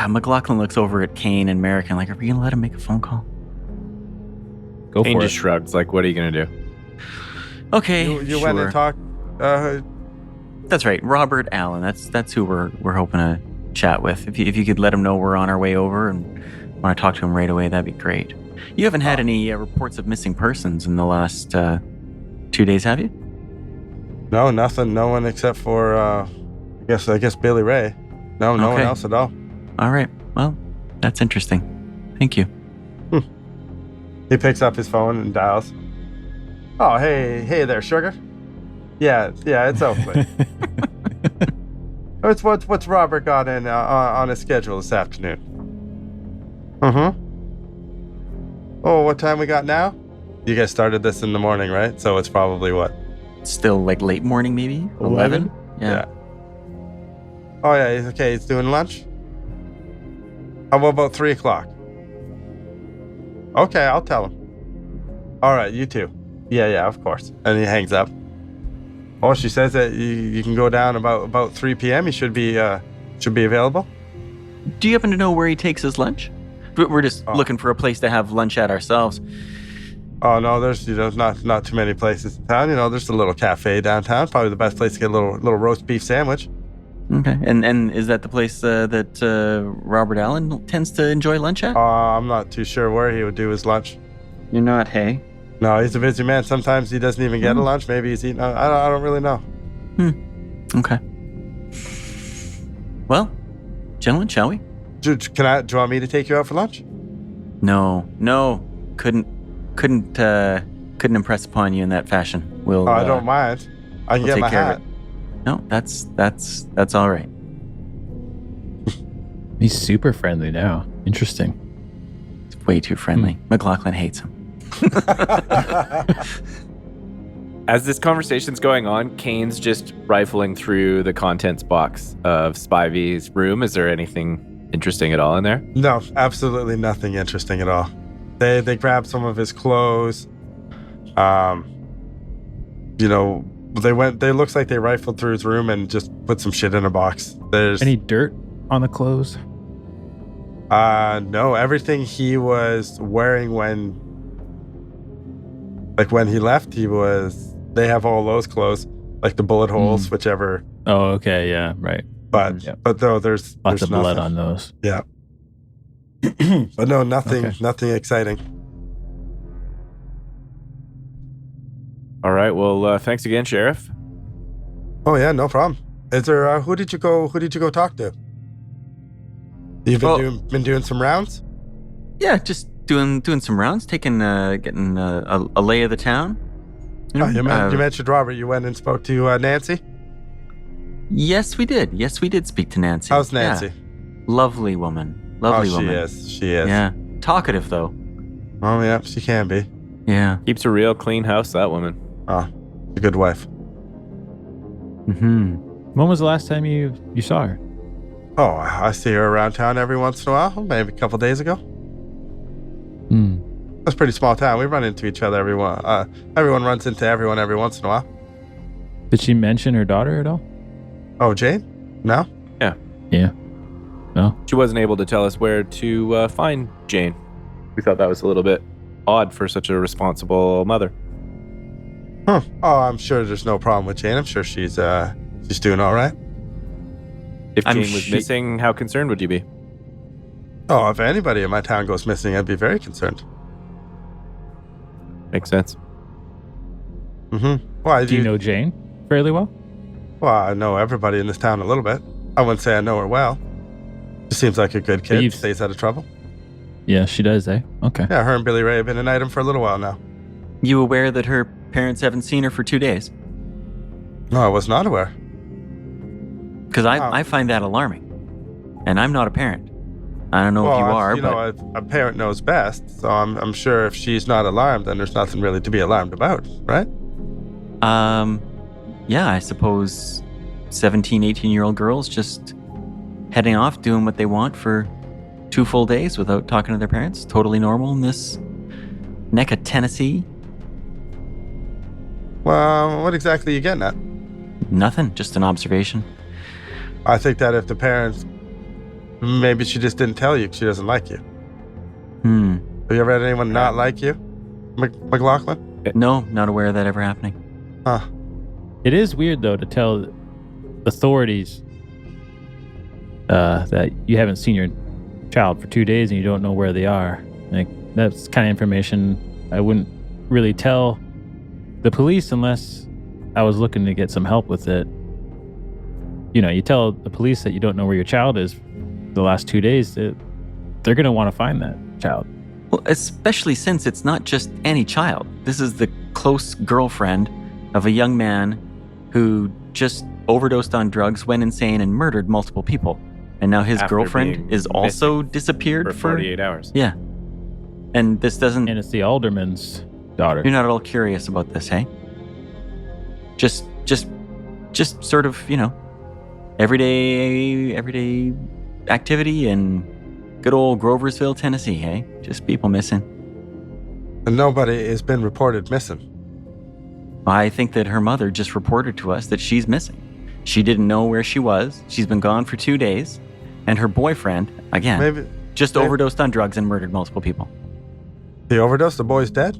Speaker 2: McLaughlin looks over at Kane and Merrick and like, are we gonna let him make a phone call?
Speaker 3: Go
Speaker 4: Kane
Speaker 3: for
Speaker 4: just
Speaker 3: it.
Speaker 4: shrugs, like, what are you going to do?
Speaker 2: Okay,
Speaker 1: You went and talked.
Speaker 2: That's right, Robert Allen. That's who we're hoping to chat with. If you could let him know we're on our way over and want to talk to him right away, that'd be great. You haven't had any reports of missing persons in the last 2 days, have you?
Speaker 1: No, nothing. No one except for I guess Billy Ray. No one
Speaker 2: Okay.
Speaker 1: else at all.
Speaker 2: All right. Well, that's interesting. Thank you.
Speaker 1: He picks up his phone and dials. Oh, hey there, sugar. Yeah, it's Oakley. What's Robert got in on his schedule this afternoon? Oh, what time we got now? You guys started this in the morning, right? So it's probably what?
Speaker 2: Still like late morning, maybe 11. Yeah.
Speaker 1: Oh yeah, he's doing lunch. How about 3 o'clock? Okay, I'll tell him. All right, you too. Yeah, of course. And he hangs up. Oh, she says that you can go down about 3 p.m. You should be available.
Speaker 2: Do you happen to know where he takes his lunch? We're just looking for a place to have lunch at ourselves.
Speaker 1: Oh no, there's not too many places in town. There's a little cafe downtown. Probably the best place to get a little roast beef sandwich.
Speaker 2: Okay, and is that the place that Robert Allen tends to enjoy lunch at?
Speaker 1: I'm not too sure where he would do his lunch.
Speaker 2: You're not, hey?
Speaker 1: No, he's a busy man. Sometimes he doesn't even get a lunch. Maybe he's eating. I don't really know.
Speaker 2: Okay. Well, gentlemen, shall we?
Speaker 1: Do you want me to take you out for lunch?
Speaker 2: No, couldn't impress upon you in that fashion. We'll.
Speaker 1: I don't mind. I can
Speaker 2: we'll
Speaker 1: get
Speaker 2: take
Speaker 1: my
Speaker 2: care
Speaker 1: hat.
Speaker 2: of it. No, that's all right.
Speaker 3: He's super friendly now. Interesting.
Speaker 2: It's way too friendly. McLaughlin hates him.
Speaker 4: As this conversation's going on, Kane's just rifling through the contents box of Spivey's room. Is there anything interesting at all in there?
Speaker 1: No, absolutely nothing interesting at all. They grabbed some of his clothes. They looks like they rifled through his room and just put some shit in a box. There's
Speaker 3: Any dirt on the clothes?
Speaker 1: no, everything he was wearing when he left, they have all those clothes, like the bullet holes, whichever.
Speaker 3: Oh, okay, yeah, right.
Speaker 1: But
Speaker 3: Yep.
Speaker 1: but no, there's
Speaker 3: Lots of blood
Speaker 1: nothing.
Speaker 3: on those.
Speaker 1: Yeah. But no, nothing exciting.
Speaker 4: All right. Well, thanks again, Sheriff.
Speaker 1: Oh yeah, no problem. Is there who did you go talk to? You've been doing some rounds?
Speaker 2: Yeah, just doing some rounds, getting a lay of the town.
Speaker 1: You mentioned Robert. You went and spoke to Nancy.
Speaker 2: Yes, we did. Speak to Nancy.
Speaker 1: How's Nancy?
Speaker 2: Yeah. Lovely woman. Lovely woman.
Speaker 1: She is.
Speaker 2: Yeah. Talkative though.
Speaker 1: Oh yeah, she can be.
Speaker 2: Yeah.
Speaker 4: Keeps a real clean house, that woman.
Speaker 1: Oh, a good wife.
Speaker 2: Mm-hmm.
Speaker 3: When was the last time you saw her?
Speaker 1: Oh, I see her around town every once in a while. Maybe a couple days ago. That's a pretty small town. We run into each other everyone runs into everyone every once in a while.
Speaker 3: Did she mention her daughter at all?
Speaker 1: Oh, Jane? No?
Speaker 3: Yeah. No?
Speaker 4: She wasn't able to tell us where to find Jane. We thought that was a little bit odd for such a responsible mother.
Speaker 1: Huh. Oh, I'm sure there's no problem with Jane. I'm sure she's doing all right.
Speaker 4: If Jane was missing, how concerned would you be?
Speaker 1: Oh, if anybody in my town goes missing, I'd be very concerned.
Speaker 4: Makes sense.
Speaker 1: Why
Speaker 3: Do you know Jane fairly well?
Speaker 1: Well, I know everybody in this town a little bit. I wouldn't say I know her well. She seems like a good kid. Stays out of trouble.
Speaker 3: Yeah, she does, eh? Okay.
Speaker 1: Yeah, her and Billy Ray have been an item for a little while now.
Speaker 2: You aware that her parents haven't seen her for 2 days?
Speaker 1: No, I was not aware.
Speaker 2: Because I find that alarming. And I'm not a parent. I don't know if you are, but...
Speaker 1: a parent knows best, so I'm sure if she's not alarmed, then there's nothing really to be alarmed about, right?
Speaker 2: Yeah, I suppose 17, 18-year-old girls just heading off, doing what they want for 2 full days without talking to their parents. Totally normal in this neck of Tennessee.
Speaker 1: Well, what exactly are you getting at?
Speaker 2: Nothing, just an observation.
Speaker 1: I think that if the parents... Maybe she just didn't tell you 'cause she doesn't like you. Have you ever had anyone not like you, McLaughlin?
Speaker 2: No, not aware of that ever happening.
Speaker 1: Huh.
Speaker 3: It is weird, though, to tell authorities that you haven't seen your child for 2 days and you don't know where they are. Like, that's kind of information I wouldn't really tell the police unless I was looking to get some help with it. You know, you tell the police that you don't know where your child is the last 2 days, they're going to want to find that child.
Speaker 2: Well, especially since it's not just any child. This is the close girlfriend of a young man who just overdosed on drugs, went insane, and murdered multiple people. And now his
Speaker 4: After
Speaker 2: girlfriend
Speaker 4: being
Speaker 2: is also disappeared
Speaker 4: for 48 hours.
Speaker 2: Yeah. And this doesn't...
Speaker 3: And it's the alderman's daughter.
Speaker 2: You're not at all curious about this, hey? Just sort of, you know, everyday activity in good old Groversville, Tennessee, hey? Just people missing.
Speaker 1: And nobody has been reported missing.
Speaker 2: I think that her mother just reported to us that she's missing. She didn't know where she was. She's been gone for 2 days. And her boyfriend, again,
Speaker 1: Maybe
Speaker 2: overdosed on drugs and murdered multiple people.
Speaker 1: he overdosed. The boy's dead.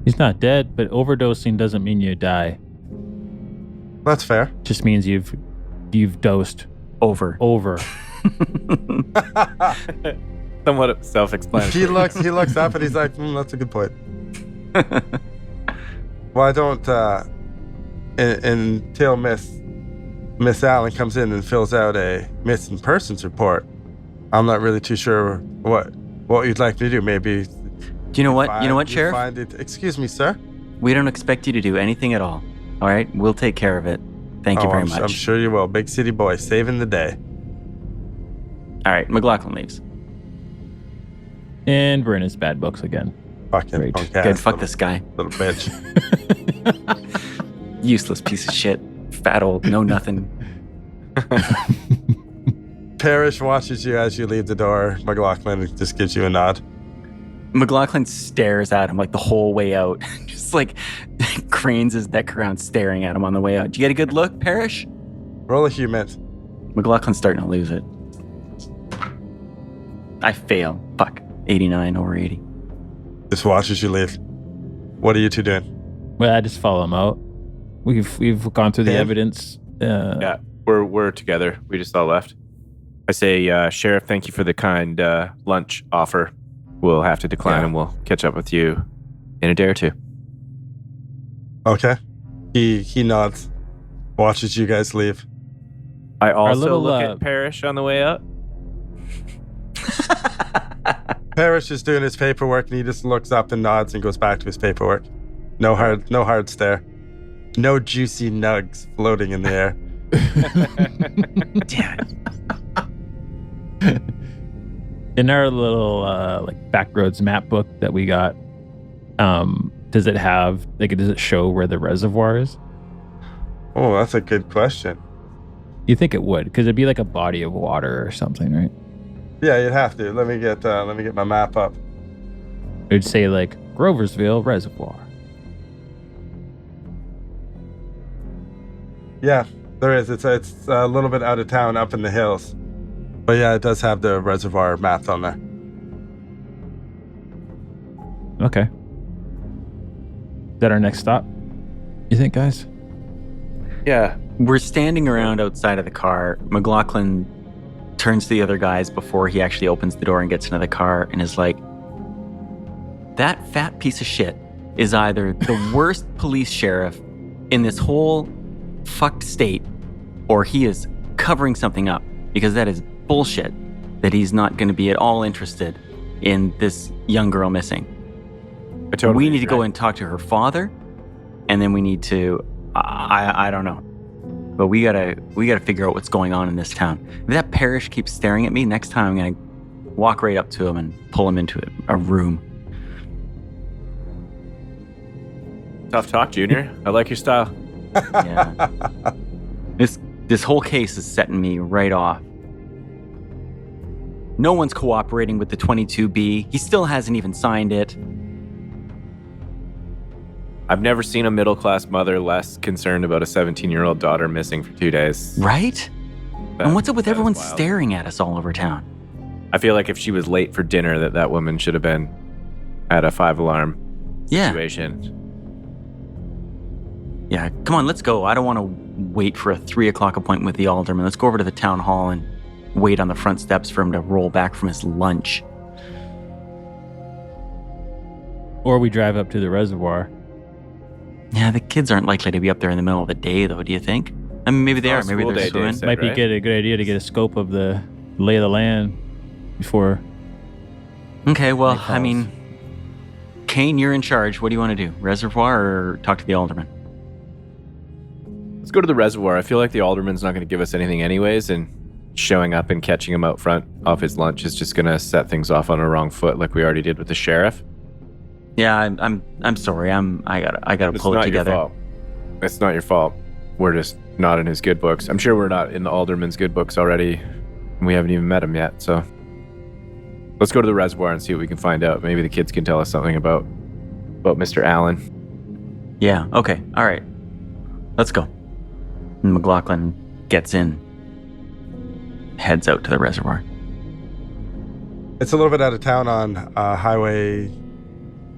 Speaker 3: He's not dead, but overdosing doesn't mean you die.
Speaker 1: That's fair.
Speaker 3: Just means you've dosed
Speaker 2: Over.
Speaker 4: Somewhat self-explanatory.
Speaker 1: He looks up and he's like, that's a good point. Well, I don't. Until Miss Allen comes in and fills out a missing persons report, I'm not really too sure what you'd like me to do. Maybe.
Speaker 2: Do you know what? You know what, Sheriff?
Speaker 1: Find it. Excuse me, sir.
Speaker 2: We don't expect you to do anything at all. All right? We'll take care of it. Thank you very much.
Speaker 1: I'm sure you will. Big city boy, saving the day.
Speaker 2: All right, McLaughlin leaves.
Speaker 3: And we're in his bad books again.
Speaker 1: Fucking
Speaker 3: Great.
Speaker 1: punk ass
Speaker 2: Good, fuck
Speaker 1: little-
Speaker 2: this guy.
Speaker 1: little bitch.
Speaker 2: Useless piece of shit. Fat old, know nothing.
Speaker 1: Parrish watches you as you leave the door. McLaughlin just gives you a nod.
Speaker 2: McLaughlin stares at him like the whole way out. Just like cranes his neck around staring at him on the way out. Did you get a good look, Parrish?
Speaker 1: Roll a human.
Speaker 2: McLaughlin's starting to lose it. I fail. Fuck. 89 over 80.
Speaker 1: Just watches you leave. What are you two doing?
Speaker 3: Well, I just follow him out. We've gone through the
Speaker 1: Yeah.
Speaker 3: evidence.
Speaker 4: Yeah, we're together. We just all left. I say, Sheriff, thank you for the kind lunch offer. We'll have to decline, and we'll catch up with you in a day or two.
Speaker 1: Okay. He nods. Watches you guys leave.
Speaker 4: I also
Speaker 3: little,
Speaker 4: look at Parrish on the way up.
Speaker 1: Parrish is doing his paperwork, and he just looks up and nods and goes back to his paperwork. No hard stare. No juicy nugs floating in the air.
Speaker 2: Damn it.
Speaker 3: In our little like backroads map book that we got, does it show where the reservoir is?
Speaker 1: Oh, that's a good question.
Speaker 3: You think it would, because it'd be like a body of water or something, right?
Speaker 1: Yeah, you'd have to. Let me get my map up.
Speaker 3: It would say like Groversville Reservoir.
Speaker 1: Yeah, there is. It's a little bit out of town, up in the hills. But yeah, it does have the reservoir mapped on there.
Speaker 3: Okay. Is that our next stop? You think, guys?
Speaker 4: Yeah.
Speaker 2: We're standing around outside of the car. McLaughlin turns to the other guys before he actually opens the door and gets into the car and is like, that fat piece of shit is either the worst police sheriff in this whole fucked state, or he is covering something up, because that is bullshit that he's not going to be at all interested in this young girl missing.
Speaker 4: I totally
Speaker 2: We need to
Speaker 4: agree.
Speaker 2: go and talk to her father. and then we need to. I don't know, but we gotta figure out what's going on in this town. If that Parrish keeps staring at me, next time I'm gonna walk right up to him and pull him into a room.
Speaker 4: Tough talk, Junior. I like your style.
Speaker 2: Yeah. This whole case is setting me right off. No one's cooperating with the 22B. He still hasn't even signed it.
Speaker 4: I've never seen a middle-class mother less concerned about a 17-year-old daughter missing for 2 days.
Speaker 2: Right? And what's up with
Speaker 4: that is
Speaker 2: everyone
Speaker 4: wild.
Speaker 2: staring at us all over town?
Speaker 4: I feel like if she was late for dinner, that woman should have been at a 5-alarm
Speaker 2: Yeah.
Speaker 4: situation.
Speaker 2: Yeah, come on, let's go. I don't want to wait for a 3 o'clock appointment with the alderman. Let's go over to the town hall and wait on the front steps for him to roll back from his lunch.
Speaker 3: Or we drive up to the reservoir.
Speaker 2: Yeah, the kids aren't likely to be up there in the middle of the day, though, do you think? I mean, maybe they are.
Speaker 4: It's
Speaker 2: Maybe
Speaker 4: school
Speaker 2: they're
Speaker 4: day,
Speaker 2: swimming.
Speaker 4: Dave said,
Speaker 3: Might be
Speaker 4: right?
Speaker 3: a good idea to get a scope of the lay of the land before.
Speaker 2: Okay, well,
Speaker 3: Night
Speaker 2: I
Speaker 3: calls.
Speaker 2: mean, Kane, you're in charge. What do you want to do? Reservoir or talk to the alderman?
Speaker 4: Let's go to the reservoir. I feel like the alderman's not going to give us anything anyways, and showing up and catching him out front off his lunch is just going to set things off on a wrong foot like we already did with the sheriff.
Speaker 2: Yeah, I'm sorry. I gotta
Speaker 4: It's
Speaker 2: pull it
Speaker 4: not
Speaker 2: together.
Speaker 4: your fault. It's not your fault. We're just not in his good books. I'm sure we're not in the alderman's good books already. We haven't even met him yet, so let's go to the reservoir and see what we can find out. Maybe the kids can tell us something about Mr. Allen.
Speaker 2: Yeah, okay, all right. Let's go. And McLaughlin gets in, heads out to the reservoir.
Speaker 1: It's a little bit out of town on Highway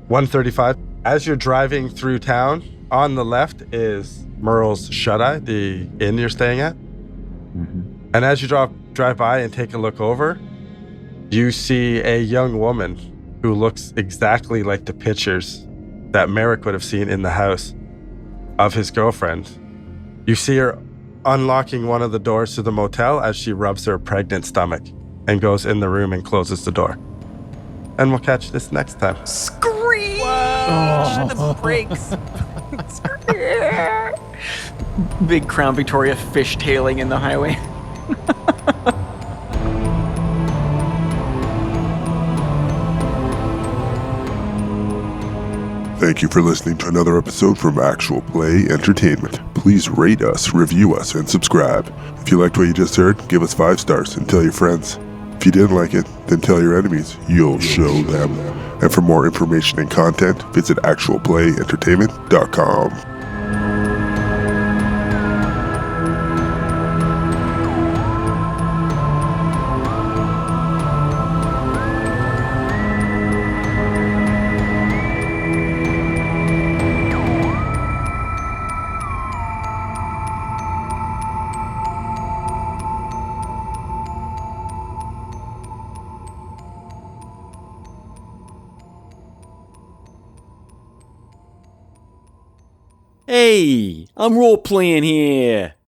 Speaker 1: 135. As you're driving through town, on the left is Merle's Shut-Eye, the inn you're staying at.
Speaker 2: Mm-hmm.
Speaker 1: And as you drive by and take a look over, you see a young woman who looks exactly like the pictures that Merrick would have seen in the house of his girlfriend. You see her unlocking one of the doors to the motel as she rubs her pregnant stomach and goes in the room and closes the door. And we'll catch this next time.
Speaker 2: Screech! The brakes. Big Crown Victoria fishtailing in the highway.
Speaker 5: Thank you for listening to another episode from Actual Play Entertainment. Please rate us, review us, and subscribe. If you liked what you just heard, give us 5 stars and tell your friends. If you didn't like it, then tell your enemies. You'll show them. And for more information and content, visit actualplayentertainment.com.
Speaker 2: Hey, I'm role playing here.